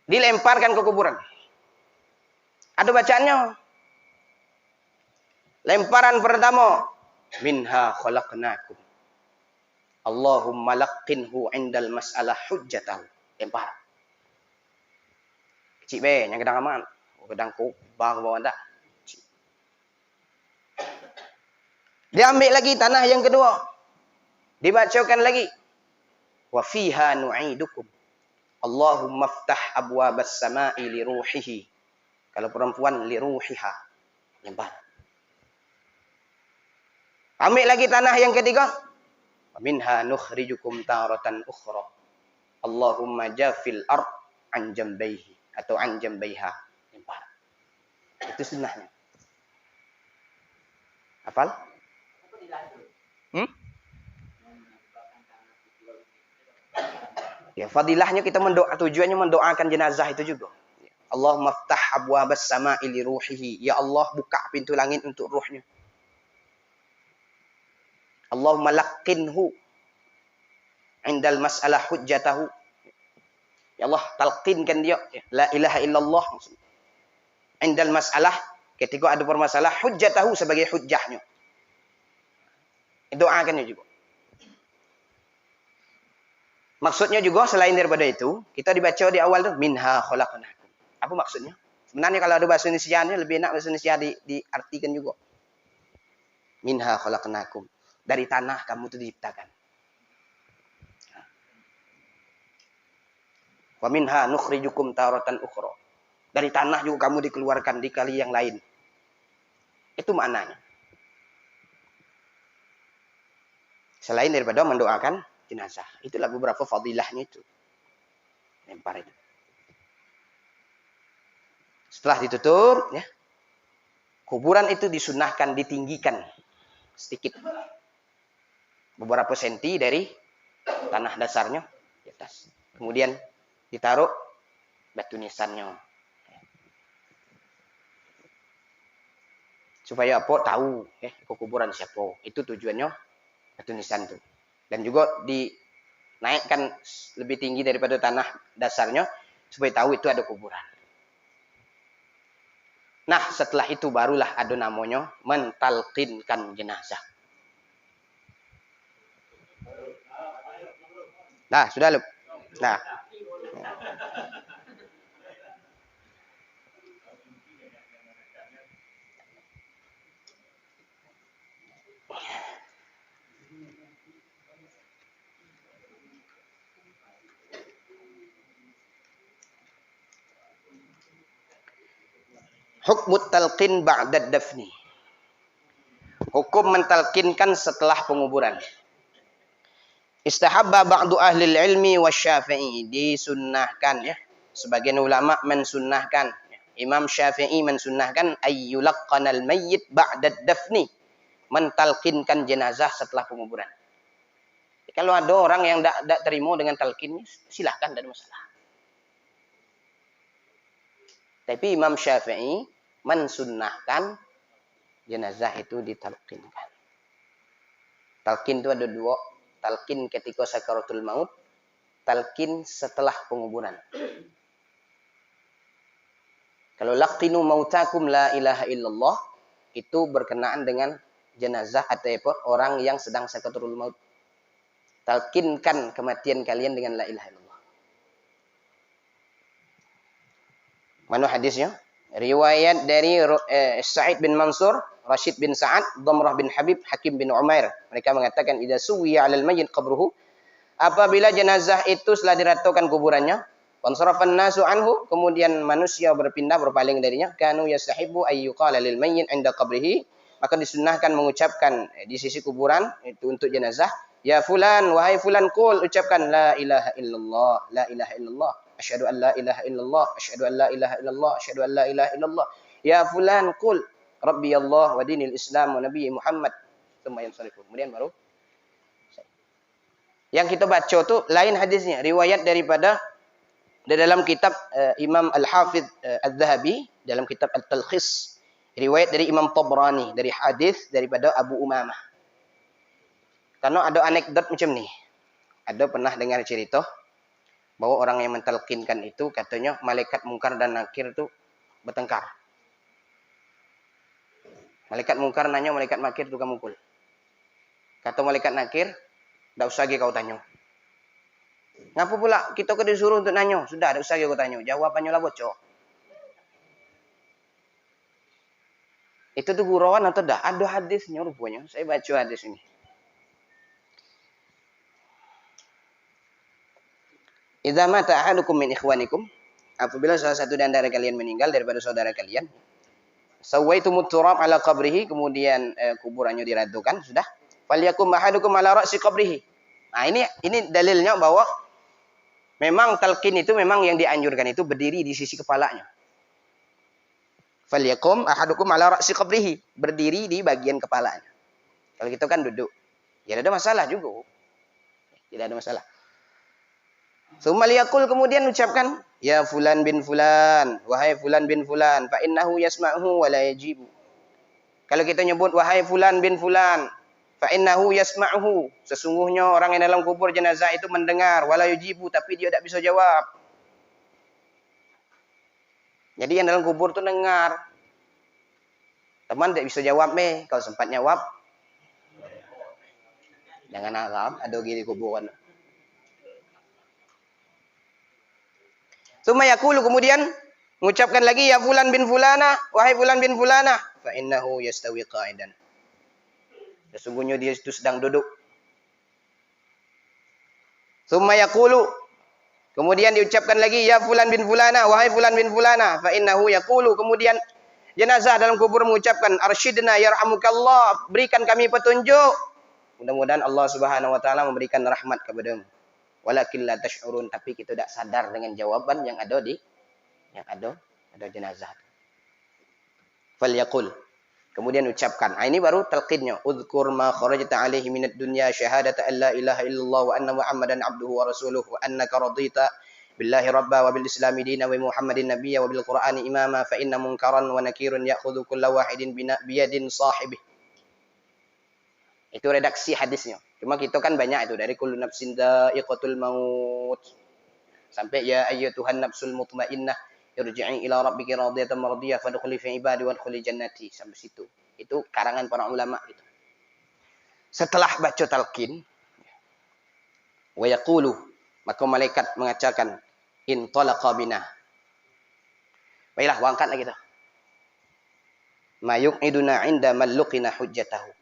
Dilemparkan ke kuburan. Ada bacaannya. Lemparan pertama. Minha khalaqnakum. Allahumma laqinhu indal mas'alah hujjatahu. Lempar. Kecil baik, yang kedang aman. Kedang kubah ke bawah tak. Diambil lagi tanah yang kedua. Dibacakan lagi. Wa fiha nu'idukum. Allahumma ftah abwabas sama'i li ruhihi. Kalau perempuan li ruhiha. Lempar. Ambil lagi tanah yang ketiga. Wa minha nukhrijukum taratan ukhra. Allahumma jafil ard an jambaihi atau an jambaiha. Lempar. Itu sunnahnya. Hafal? Ya, fadilahnya kita mendoa, tujuannya mendoakan jenazah itu juga. Allahumma ftah abwabas sama'i li ruhihi. Ya Allah, buka pintu langit untuk ruhnya. Allahumma laqinhu indal mas'alah hujjatahu. Ya Allah, talqinkan dia la ilaha illallah. Indal mas'alah, ketika ada permasalahan, hujjatahu sebagai hujjahnya. Doakannya juga. Maksudnya juga selain daripada itu, kita dibaca di awal tu minha khalaqnakum. Apa maksudnya? Sebenarnya kalau ada bahasa Indonesia-nya lebih enak bahasa Indonesia diartikan juga. Minha khalaqnakum. Dari tanah kamu itu diciptakan. Wa minha nukhrijukum taratan ukhra. Dari tanah juga kamu dikeluarkan di kali yang lain. Itu maknanya. Selain daripada mendoakan jenazah. Itulah beberapa fadilahnya itu. Lempar itu. Setelah ditutup, ya. kuburan itu disunahkan ditinggikan sedikit. Beberapa senti dari tanah dasarnya di atas. Kemudian ditaruh batu nisannya. Supaya apa? Tahu kuburan siapa. Itu tujuannya batu nisan itu. Dan juga dinaikkan lebih tinggi daripada tanah dasarnya supaya tahu itu ada kuburan. Nah, setelah itu barulah ada namanya mentalqinkan jenazah. Nah, sudah lu. Nah. Hukmut talqin ba'da dafni. Hukum mentalqinkan setelah penguburan. Istahabba ba'du ahli ilmi wa syafi'i. Disunnahkan ya. Sebagian ulama mensunnahkan. Imam Syafi'i mensunnahkan ayyulaqqanal mayyit ba'da dafni. Mentalqinkan jenazah setelah penguburan. Kalau ada orang yang tidak terima dengan talqin, silahkan, tidak ada masalah. Tapi Imam Syafi'i mensunnahkan jenazah itu ditalqinkan. Talqin itu ada dua. Talqin ketika sakaratul maut. Talqin setelah penguburan. Kalau laqinu mautakum la ilaha illallah. Itu berkenaan dengan jenazah atau orang yang sedang sakaratul maut. Talqinkan kematian kalian dengan la ilaha illallah. Mana hadisnya? Riwayat dari Sa'id bin Mansur, Rashid bin Sa'ad, Dhamrah bin Habib, Hakim bin Umair. Mereka mengatakan, idza suwiya 'alal mayyit qabruhu, apabila jenazah itu setelah diratakan kuburannya, wansarafan nasu anhu, kemudian manusia berpindah berpaling darinya, kanu yastahibu ayyuqala lil mayyit 'inda qabrihi, maka disunnahkan mengucapkan di sisi kuburan itu untuk jenazah, ya fulan, wahai fulan, qul, ucapkan la ilaha illallah, la ilaha illallah. Asyhadu an la ilaha illallah, asyhadu an la ilaha illallah, asyhadu an la ilaha illallah. Ya fulan qul rabbi Allah wa dinil Islam wa nabi Muhammad. Kemudian baru yang kita baca tuh lain hadisnya, riwayat daripada di dalam kitab Imam Al-Hafidh Al-Zahabi dalam kitab Al-Talkhis, riwayat dari Imam Tabrani dari hadis daripada Abu Umamah. Karena ada anekdot macam ni. Ada pernah dengar cerita bahwa orang yang mentalqinkan itu katanya malaikat mungkar dan nakir itu bertengkar. Malaikat mungkar nanya malaikat nakir tukang mukul. Kata malaikat nakir, tidak usah lagi kau tanya. Ngapa pula kita ke disuruh untuk nanya? Sudah, tidak usah lagi kau tanya. Jawabannya lah bocor. Itu tuh gurauan atau tidak? Ada hadisnya rupanya. Saya baca hadis ini. Idza mata ahadukum min ikhwanikum, apabila salah satu di antara kalian meninggal daripada saudara kalian, sawaitumut turab ala qabrihi, kemudian kuburannya diratukan, sudah. Falyakum ahadukum ala ra'si qabrihi. Nah, ini dalilnya bahwa memang talqin itu memang yang dianjurkan itu berdiri di sisi kepalanya. Falyakum ahadukum ala ra'si qabrihi, berdiri di bagian kepalanya. Kalau gitu kan duduk. Ya tidak ada masalah juga. Tidak ada masalah. Summa liyaqul, kemudian ucapkan, ya fulan bin fulan, wahai fulan bin fulan, fa innahu yasma'uhu wa la yajibu. Kalau kita nyebut wahai fulan bin fulan, fa innahu yasma'uhu, sesungguhnya orang yang dalam kubur jenazah itu mendengar, wa la yajibu, tapi dia tidak bisa jawab. Jadi yang dalam kubur itu dengar. Teman tidak bisa jawab kalau sempat jawab. Jangan harap ada gini kuburan. Tsumma yaqulu, kemudian mengucapkan lagi, ya fulan bin fulana, wahai fulan bin fulana, fa innahu yastawi qa'idan. Sesungguhnya dia itu sedang duduk. Tsumma yaqulu, kemudian diucapkan lagi, ya fulan bin fulana, wahai fulan bin fulana, fa innahu yaqulu, kemudian jenazah dalam kubur mengucapkan, arsyidna yarhamukallah, berikan kami petunjuk. Mudah-mudahan Allah Subhanahu wa taala memberikan rahmat kepadamu. Walakin la tash'urun, tapi kita tidak sadar dengan jawaban yang ada jenazah. Falyaqul, Kemudian ucapkan. Ini baru talqinnya. Udhkur ma kharajta alaihi minad dunya syahadata an la ilaha illallah wa anna Muhammadan abduhu wa rasuluhu wa annaka radita billahi rabba wa bil islami dina wa Muhammadin nabiyya wa bil qur'ani imama fa inna munkaran wa nakirun ya'khudhu kulla wahidin biyadin sahibih. Itu redaksi hadisnya. Cuma kita kan banyak itu dari kullu nafsin dha'iqatul maut sampai ya ayyatuhan nafsul mutmainnah irji'i ila rabbiki radiyatan mardiyah fadkhuli fi ibadi wadkhuli jannati, sampai situ. Itu karangan para ulama itu. Setelah baca talqin wa yaqulu, maka malaikat mengatakan intalaqa bina. Baiklah, angkat lagi tu. Ma yuqiduna 'inda malluqina hujjatahu.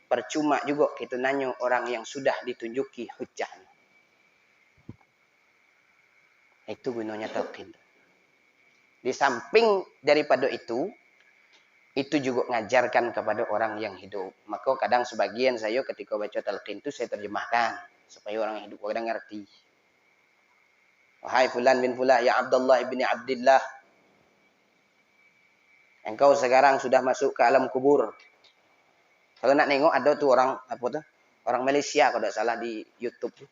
Percuma juga kita nanya orang yang sudah ditunjuki hujjahnya. Itu gunanya talqin. Di samping daripada itu juga ngajarkan kepada orang yang hidup. Maka kadang sebagian saya ketika baca talqin itu saya terjemahkan supaya orang yang hidup kadang ngerti. Wahai fulan bin fulan, ya Abdullah ibni Abdillah, engkau sekarang sudah masuk ke alam kubur. Kalau nak nengok ada tuh orang apa tuh? Orang Malaysia kalau tidak salah di YouTube tuh.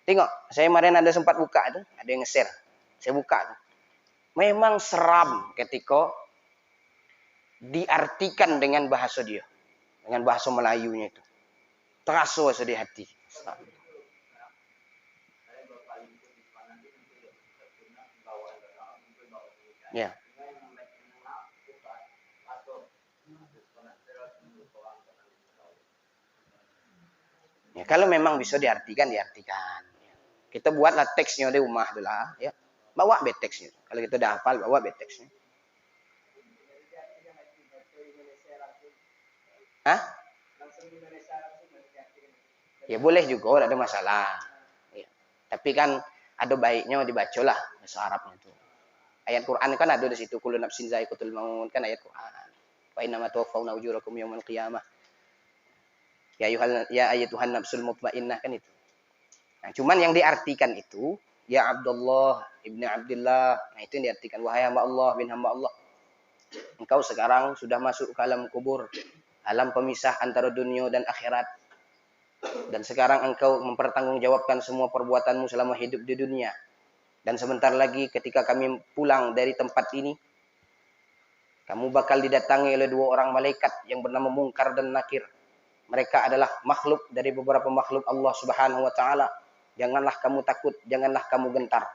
Tengok, saya kemarin ada sempat buka tuh, ada yang nge-share. Saya buka tuh. Memang seram ketika diartikan dengan bahasa dia. Dengan bahasa Melayunya itu. Terasa di hati. Ya. Ya, kalau memang bisa diartikan, diartikan. Kita buatlah teksnya di rumah dulu lah. Ya. Bawa teksnya. Kalau kita dah hafal, bawa teksnya. Hah? Ya boleh juga, tidak ada masalah. Ya. Tapi kan ada baiknya dibacalah bahasa Arabnya itu. Ayat Quran kan ada di situ. Kullu nafsin dha'iqatul maut, kan ayat Quran. Wa innama tuwaffawna ujurakum yaumal qiyamah. Ya ayyatuhan nafsul mutmainnah, kan itu. Nah, cuman yang diartikan itu ya Abdullah ibni Abdillah. Nah, itu yang diartikan. Wahai hamba Allah bin hamba Allah. Engkau sekarang sudah masuk ke alam kubur. Alam pemisah antara dunia dan akhirat. Dan sekarang engkau mempertanggungjawabkan semua perbuatanmu selama hidup di dunia. Dan sebentar lagi ketika kami pulang dari tempat ini, kamu bakal didatangi oleh dua orang malaikat yang bernama Munkar dan Nakir. Mereka adalah makhluk dari beberapa makhluk Allah Subhanahu wa taala. Janganlah kamu takut, janganlah kamu gentar.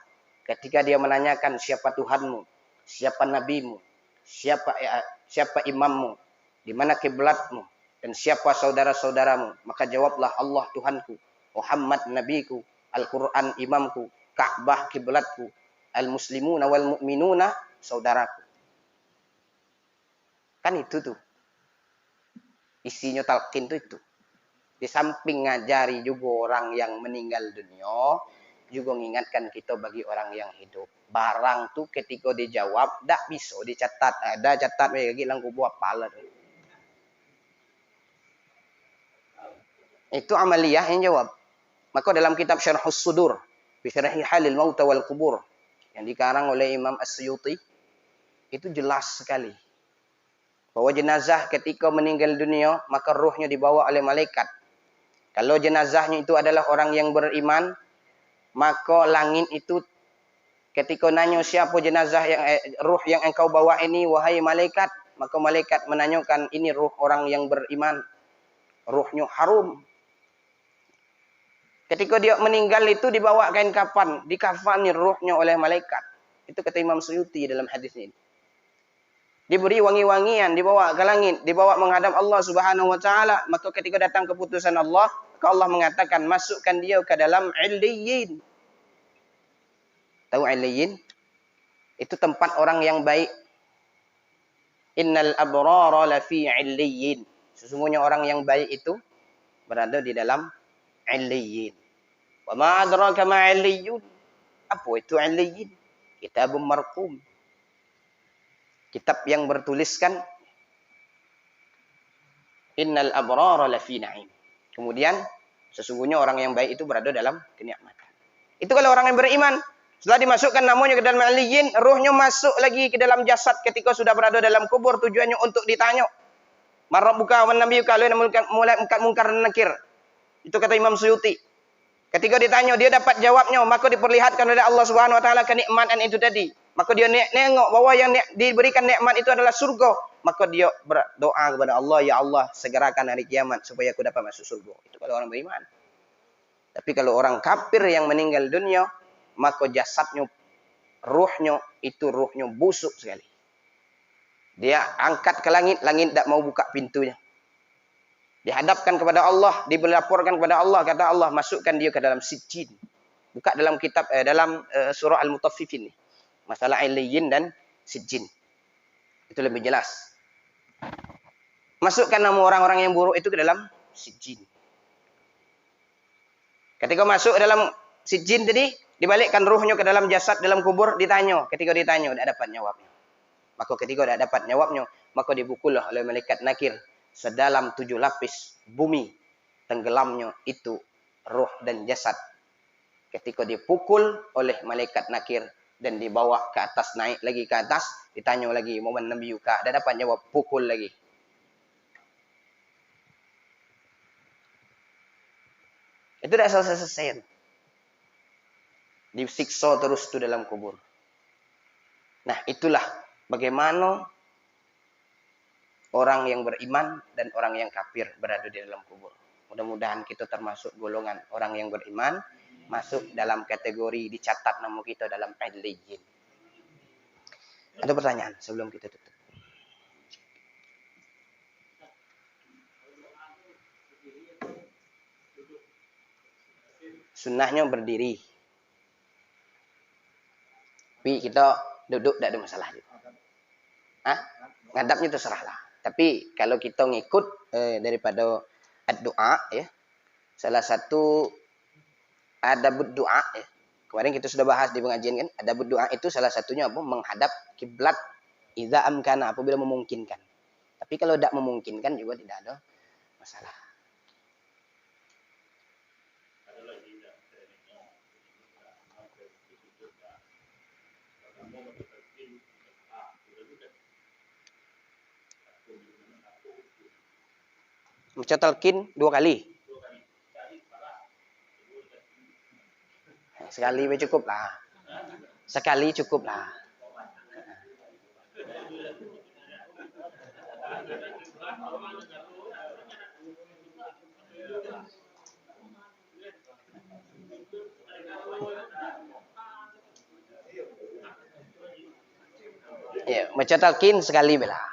Ketika dia menanyakan siapa Tuhanmu, siapa nabimu, siapa imammu, di mana kiblatmu, dan siapa saudara-saudaramu, maka jawablah Allah Tuhanku, Muhammad nabiku, Al-Quran imamku, Ka'bah kiblatku, al-muslimuna wal mu'minuna saudaraku. Kan itu tuh. Isinya talqin itu. Di samping ngajari juga orang yang meninggal dunia, juga mengingatkan kita bagi orang yang hidup. Barang tuh ketika dijawab, tak bisa dicatat. Ada catat lagi langku buat pala. Itu amaliyah yang jawab. Maka dalam kitab Syarhus Sudur, Bisyarahi Halil Mauta wal Kubur, yang dikarang oleh Imam As-Suyuti, itu jelas sekali. Bahwa jenazah ketika meninggal dunia, maka ruhnya dibawa oleh malaikat. Kalau jenazahnya itu adalah orang yang beriman, maka langit itu ketika nanya siapa jenazah yang ruh yang engkau bawa ini, wahai malaikat, maka malaikat menanyakan ini ruh orang yang beriman. Ruhnya harum. Ketika dia meninggal itu dibawa kain kafan, dikafani ruhnya oleh malaikat. Itu kata Imam Suyuti dalam hadis ini. Diberi wangi-wangian, dibawa ke langit, dibawa menghadap Allah Subhanahu wa taala, maka ketika datang keputusan Allah, maka Allah mengatakan masukkan dia ke dalam Illiyin. Tahu Illiyin? Itu tempat orang yang baik. Innal abrara lafi Illiyin. Sesungguhnya orang yang baik itu berada di dalam Illiyin. Wa ma adraka ma Illiyun? Apa itu Illiyin? Kitabun marqum. Kitab yang bertuliskan innal abrara lafi na'im. Kemudian sesungguhnya orang yang baik itu berada dalam kenikmatan. Itu kalau orang yang beriman. Setelah dimasukkan namanya ke dalam aliyin, ruhnya masuk lagi ke dalam jasad ketika sudah berada dalam kubur, tujuannya untuk ditanya. Marabbuka wan nabiyuka mulai mungkar dan nakir. Itu kata Imam Suyuti. Ketika ditanya, dia dapat jawabnya, maka diperlihatkan oleh Allah Subhanahu wa taala kenikmatan itu tadi. Maka dia nengok bahwa yang diberikan nikmat itu adalah surga. Maka dia berdoa kepada Allah, ya Allah, segerakan hari kiamat supaya aku dapat masuk surga. Itu kalau orang beriman. Tapi kalau orang kafir yang meninggal dunia, maka jasadnya, ruhnya busuk sekali. Dia angkat ke langit, langit tidak mau buka pintunya. Dihadapkan kepada Allah, dilaporkan kepada Allah, kata Allah, masukkan dia ke dalam sijjin. Buka dalam kitab dalam surah Al-Mutaffifin ini. Masalah illiyin dan sijjin. Itu lebih jelas. Masukkan nama orang-orang yang buruk itu ke dalam sijjin. Ketika masuk dalam sijjin tadi, dibalikkan ruhnya ke dalam jasad dalam kubur, ditanya. Ketika ditanya, tidak dapat jawabnya. Maka ketika tidak dapat jawabnya, maka dipukullah oleh malaikat nakir. Sedalam 7 lapis bumi, tenggelamnya itu ruh dan jasad. Ketika dipukul oleh malaikat nakir dan dibawa ke atas, naik lagi ke atas, ditanya lagi, "Momen Nabi Yuka?" Tidak dapat jawab, pukul lagi. Itu tidak selesai-selesai. Disiksa terus itu dalam kubur. Nah, itulah bagaimana orang yang beriman dan orang yang kafir berada di dalam kubur. Mudah-mudahan kita termasuk golongan orang yang beriman, masuk dalam kategori dicatat nama kita dalam illiyin. Ada pertanyaan sebelum kita tutup? Sunnahnya berdiri. Tapi kita duduk tidak ada masalah. Ngadapnya terserahlah. Tapi kalau kita ngikut daripada ad-doa, ya, salah satu adabud doa, ya. Kemarin kita sudah bahas di pengajian kan, adabud doa itu salah satunya apa? Menghadap kiblat idza amkana, apabila memungkinkan. Tapi kalau tidak memungkinkan juga tidak ada masalah. Baca talqin 2 kali. Sekali cukup lah. Sekali cukup lah. Ya, baca talqin sekali belah.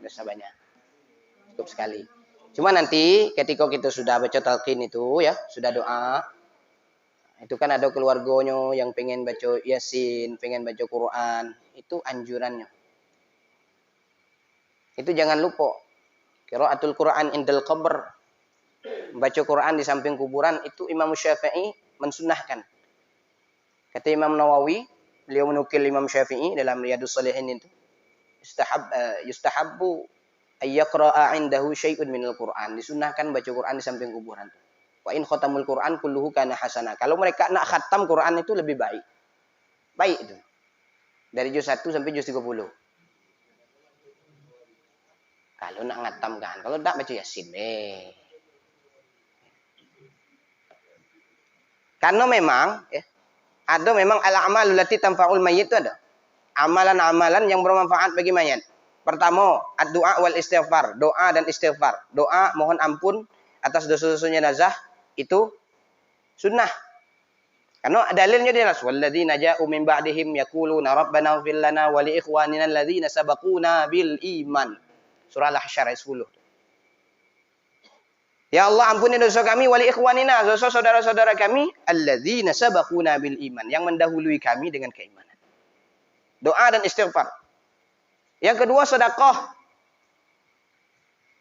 Dosa banyak. Cukup sekali. Cuma nanti ketika kita sudah baca talqin itu, ya, sudah doa, itu kan ada keluarganya yang pengen baca Yasin, pengen baca Quran, itu anjurannya. Itu jangan lupa. Qiraatul Quran indal qabr. Baca Quran di samping kuburan itu Imam Syafi'i mensunnahkan. Kata Imam Nawawi, beliau menukil Imam Syafi'i dalam Riyadhus Shalihin itu, yustahabbu ayyaqra'a indahu syai'un minal Qur'an. Disunnahkan baca Quran di samping kuburan. Wa in khatamul Quran kulluhu kana hasana. Kalau mereka nak khatam Quran itu lebih baik. Baik itu. Dari juz 1 sampai juz 30. Kalau nak ngatam kan, kalau tak baca Yasin Karena memang ada memang al-amalul lati tanfa'ul mayyit itu ada. Amalan-amalan yang bermanfaat bagi mayat. Pertama, ad-du'a wal istighfar, doa dan istighfar. Doa mohon ampun atas dosa-dosanya jenazah itu sunnah. Karena dalilnya jelas, walladzina ja'u min ba'dihim yaquluna rabbana ighfir lana wa li ikhwanina alladzina sabaquna bil iman. Surah Al-Hasyr ayat 10. Ya Allah, ampuni dosa kami wa li ikhwanina, dosa saudara-saudara kami alladzina sabaquna bil iman, yang mendahului kami dengan keimanan. Doa dan istighfar. Yang kedua, sedekah.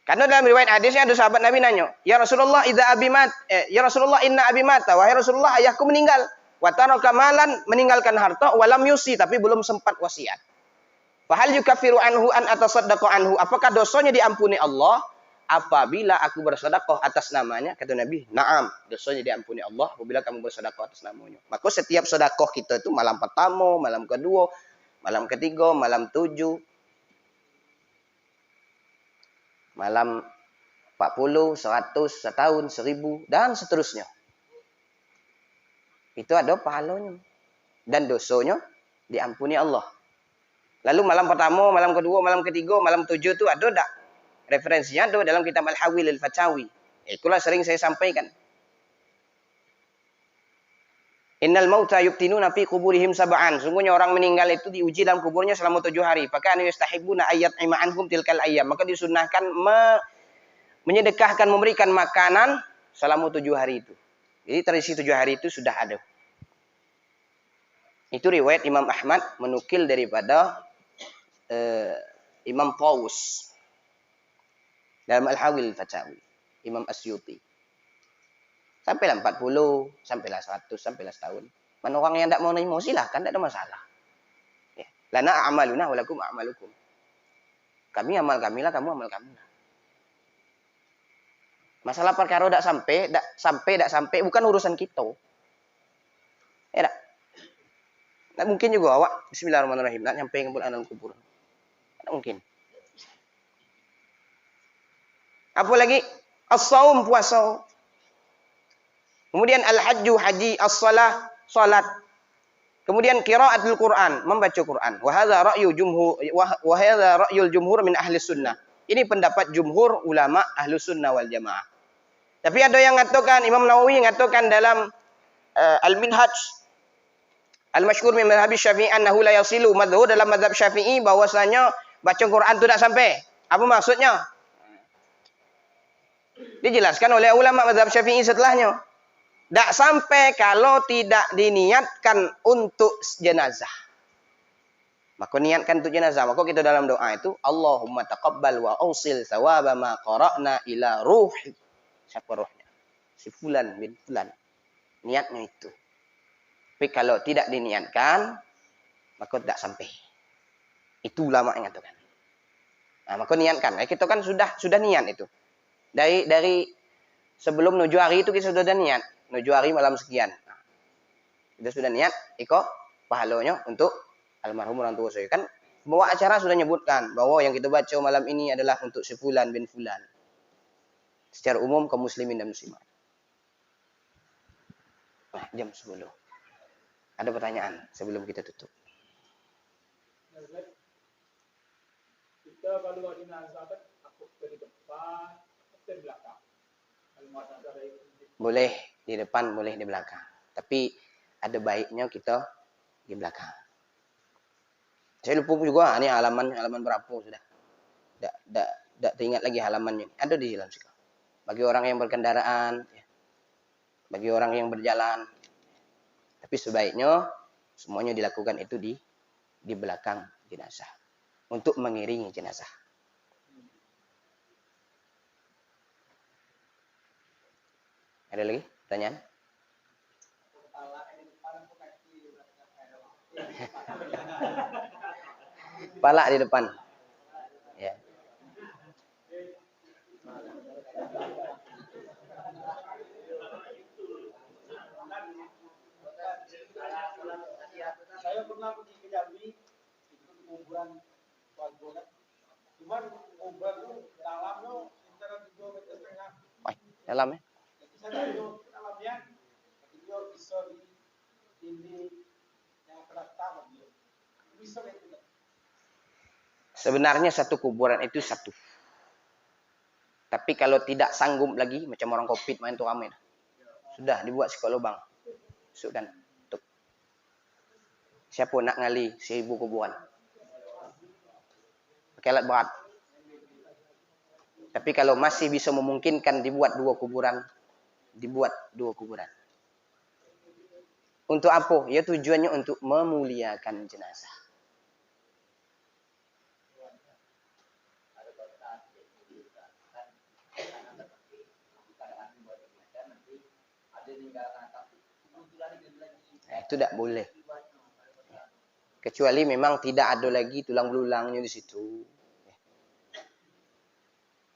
Karena dalam riwayat hadisnya ada sahabat Nabi nanya, "Ya Rasulullah, ya Rasulullah, inna abi mata." Wahai Rasulullah, ayahku meninggal. Wa taraka malan, meninggalkan harta, walam yusi, tapi belum sempat wasiat. Fa hal yukaffiru anhu an atasaddaqa anhu? Apakah dosanya diampuni Allah apabila aku bersedekah atas namanya, kata Nabi, na'am, dosanya diampuni Allah apabila kamu bersedekah atas namanya. Maka setiap sedekah kita itu malam pertama, malam kedua, malam ketiga, malam 7, malam 40, 100, setahun, 1000, dan seterusnya. Itu ada pahalanya. Dan dosanya diampuni Allah. Lalu malam pertama, malam kedua, malam ketiga, malam 7 itu ada tak? Referensinya ada dalam kitab Al-Hawil Al-Fatawi. Itulah sering saya sampaikan. Innal mauta yubtinuna fi kuburihim sab'an. Sungguhnya orang meninggal itu diuji dalam kuburnya selama 7 hari. Fakanu yastahibuna ayat ima'anhum tilkal ayyam. Maka disunnahkan menyedekahkan, memberikan makanan selama 7 hari itu. Jadi tradisi 7 hari itu sudah ada. Itu riwayat Imam Ahmad menukil daripada Imam Tawus dalam Al-Hawil Fatawi, Imam Asyuti. Sampailah 40, sampailah 100, sampailah setahun. Mana orang yang tidak mau nerima, silahkan, tidak ada masalah. Ya. Lana a'maluna walakum a'malukum. Kami amal kamilah, kamu amal kamilah. Masalah perkara tidak sampai, bukan urusan kita. Ya tak? Tak mungkin juga awak, bismillahirrahmanirrahim, nak nyampai ke dalam kubur. Tak mungkin. Apa lagi? As-saum, puasa. Kemudian al-hajju, haji, as-salah, salat. Kemudian qiraatul Quran, membaca Quran. Wa hadza ra'yul jumhur min ahli sunnah. Ini pendapat jumhur ulama ahli sunnah wal jamaah. Tapi ada yang mengatakan, Imam Nawawi mengatakan dalam Al-Minhaj Al-Mashhur min madhhab Syafi'i annahu la yasilu, madhhab dalam mazhab Syafi'i bahwasanya baca Quran itu tidak sampai. Apa maksudnya? Dijelaskan oleh ulama mazhab Syafi'i setelahnya. Tak sampai kalau tidak diniatkan untuk jenazah. Maka niatkan untuk jenazah. Maka kita dalam doa itu, Allahumma taqabbal wa ausil thawaba ma qara'na ila ruhi. Siapa rohnya? Si fulan bin fulan. Niatnya itu. Tapi kalau tidak diniatkan, maka tidak sampai. Itu ulama yang mengatakan. Nah, maka niatkan. Kita kan sudah niat itu. Dari sebelum menuju hari itu kita sudah niat. Menuju hari malam sekian. Nah, kita sudah niat, pahalanya untuk almarhum orang tua saya. Kan bawa acara sudah nyebutkan bahwa yang kita baca malam ini adalah untuk si fulan bin fulan. Secara umum kaum muslimin dan muslimat. Nah, jam 10. Ada pertanyaan sebelum kita tutup. Kita kalau ada jenazah aku dari depan, dari belakang. Boleh di depan, boleh di belakang. Tapi ada baiknya kita di belakang. Saya lupa juga, ini halaman berapa sudah. Tidak teringat lagi halamannya. Ada di dalam sikap. Bagi orang yang berkendaraan, bagi orang yang berjalan. Tapi sebaiknya semuanya dilakukan itu di belakang jenazah. Untuk mengiringi jenazah. Ada lagi pertanyaan? Kepala di depan. Ya. Saya pernah pergi ke Jambi, itu kuburan warga. Cuman kubur itu dalamnya sekitar 2,5 meter. Dalam ya? Saya tahu dalamnya, itu bisa di yang pertama dia. Bisa itu. Sebenarnya satu kuburan itu satu. Tapi kalau tidak sanggup lagi, macam orang COVID main tuh ramai. Sudah dibuat sekolah lubang. Masukkan. Tutup. Siapa nak ngali 1000 kuburan? Pakai alat berat. Tapi kalau masih bisa memungkinkan dibuat 2 kuburan, dibuat 2 kuburan. Untuk apa? Ya tujuannya untuk memuliakan jenazah. Nah, itu tidak boleh. Kecuali memang tidak ada lagi tulang belulangnya di situ.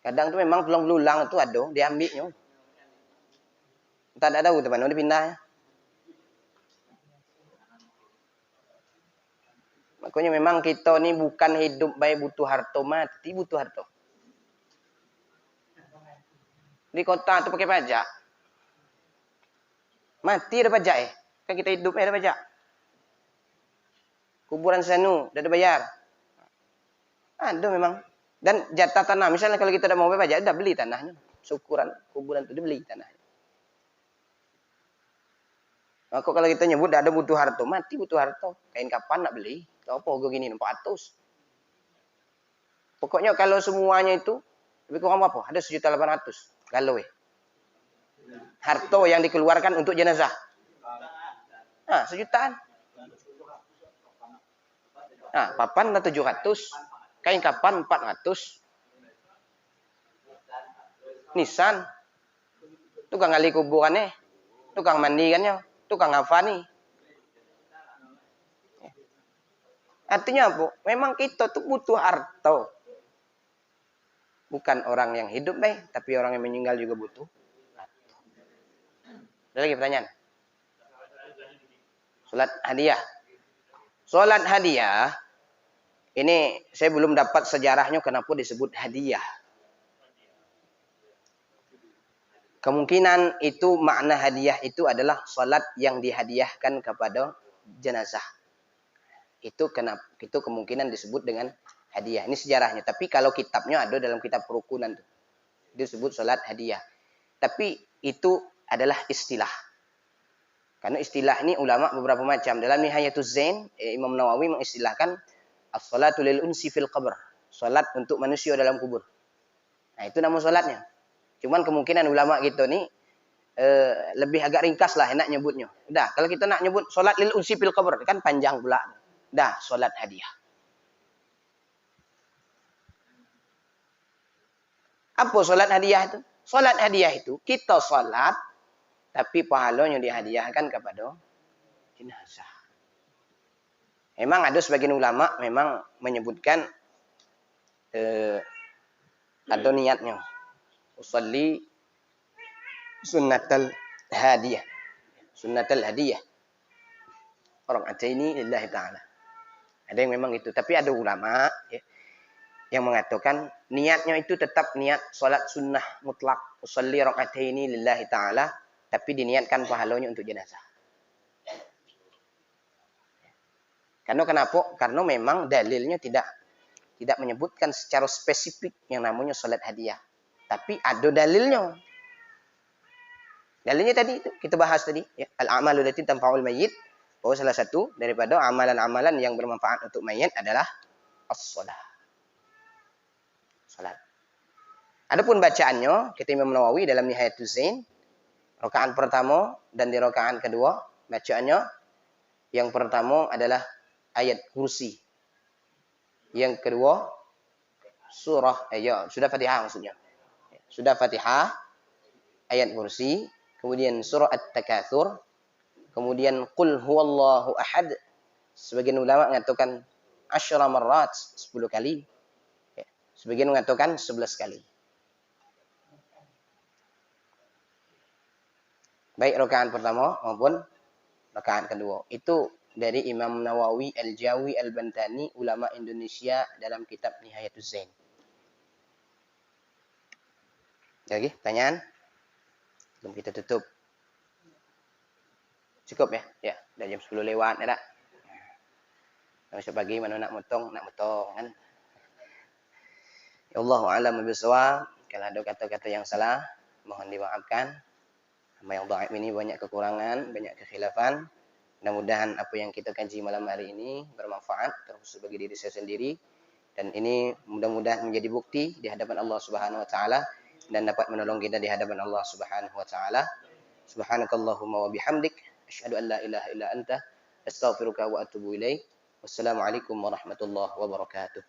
Kadang tuh memang tulang belulang itu ada, diambilnya. Tak ada tahu teman, dipindah. Makanya memang kita ni bukan hidup baik butuh harta, mati butuh harta. Di kota tu pakai pajak. Mati ada pajak Kan kita hidup ada pajak. Kuburan sanu, dah ada bayar. Ada memang. Dan jatah tanah, misalnya kalau kita dah mau bayar pajak, dah beli tanahnya. Syukuran kuburan tu dia beli tanahnya. Maka kalau kita nyebut dah ada butuh harta, mati butuh harta. Kain kapan nak beli? Kau apa gue gini 400. Pokoknya kalau semuanya itu lebih kurang apa? Ada 1.800.000. Galau harta yang dikeluarkan untuk jenazah. Ah, 1.000.000. Ah, papan dah 700. Kain kapan 400. Nisan. Tukang gali kuburannya. Tukang mandikannya. Tukang apa nih? Artinya apa? Memang kita tuh butuh harta. Bukan orang yang hidup tapi orang yang meninggal juga butuh. Ada lagi pertanyaan? Salat hadiah. Salat hadiah. Ini saya belum dapat sejarahnya kenapa disebut hadiah. Kemungkinan itu makna hadiah itu adalah salat yang dihadiahkan kepada jenazah. Itu kemungkinan disebut dengan hadiah. Ini sejarahnya. Tapi kalau kitabnya ada dalam kitab kerukunan tuh. Disebut salat hadiah. Tapi itu adalah istilah. Karena istilah ini ulama beberapa macam. Dalam Nihayatuz Zain, Imam Nawawi mengistilahkan as-salatu lil unsi fil qabr. Salat untuk manusia dalam kubur. Nah, itu nama salatnya. Cuman kemungkinan ulama gitu nih lebih agak ringkas lah enak nyebutnya. Dah, kalau kita nak nyebut salat lil unsi fil qabr kan panjang pula. Dah, salat hadiah. Apa salat hadiah itu? Salat hadiah itu kita salat tapi pahalanya dihadiahkan kepada jenazah. Memang ada sebagian ulama memang menyebutkan ada niatnya. Usalli sunnatal hadiyah. Sunnatal hadiyah. Orang ataini lillahi ta'ala. Ada yang memang itu. Tapi ada ulama yang mengatakan niatnya itu tetap niat solat sunnah mutlak. Usalli rakaataini lillahi ta'ala. Tapi diniatkan pahalanya untuk jenazah. Karena kenapa? Karena memang dalilnya tidak menyebutkan secara spesifik yang namanya salat hadiah. Tapi ada dalilnya. Dalilnya tadi itu kita bahas tadi, ya, al-amalu lati tanfa'ul mayyit. Bahwa salah satu daripada amalan-amalan yang bermanfaat untuk mayit adalah as-shalah. Salat. Adapun bacaannya, kata Imam Nawawi dalam Nihayatuz Zain, rakaat pertama dan di rakaat kedua, bacaannya yang pertama adalah ayat kursi. Yang kedua surah sudah Fatihah maksudnya. Sudah Fatihah, ayat kursi, kemudian surah At-Takatsur, kemudian qul huwallahu ahad. Sebagian ulama mengatakan 10 marrat, 10 kali. Sebagian mengatakan 11 kali. Baik rakaat pertama maupun rakaat kedua. Itu dari Imam Nawawi Al-Jawi Al-Bantani, ulama Indonesia dalam kitab Nihayatuz Zain. Lagi pertanyaan? Belum kita tutup. Cukup ya? Ya, dah jam 10 lewat ya tak? Besok pagi mana nak motong kan? Ya Allah a'lam bishawab. Kalau ada kata-kata yang salah, mohon dimaafkan. Sama yang dhaif ini banyak kekurangan, banyak kekhilafan. Mudah-mudahan apa yang kita kaji malam hari ini bermanfaat terkhusus bagi diri saya sendiri, dan ini mudah-mudahan menjadi bukti di hadapan Allah Subhanahu wa taala dan dapat menolong kita di hadapan Allah Subhanahu wa taala. Subhanakallahumma wa bihamdik asyhadu an la ilaha illa anta astaghfiruka wa atubu ilaik. Wassalamualaikum warahmatullahi wabarakatuh.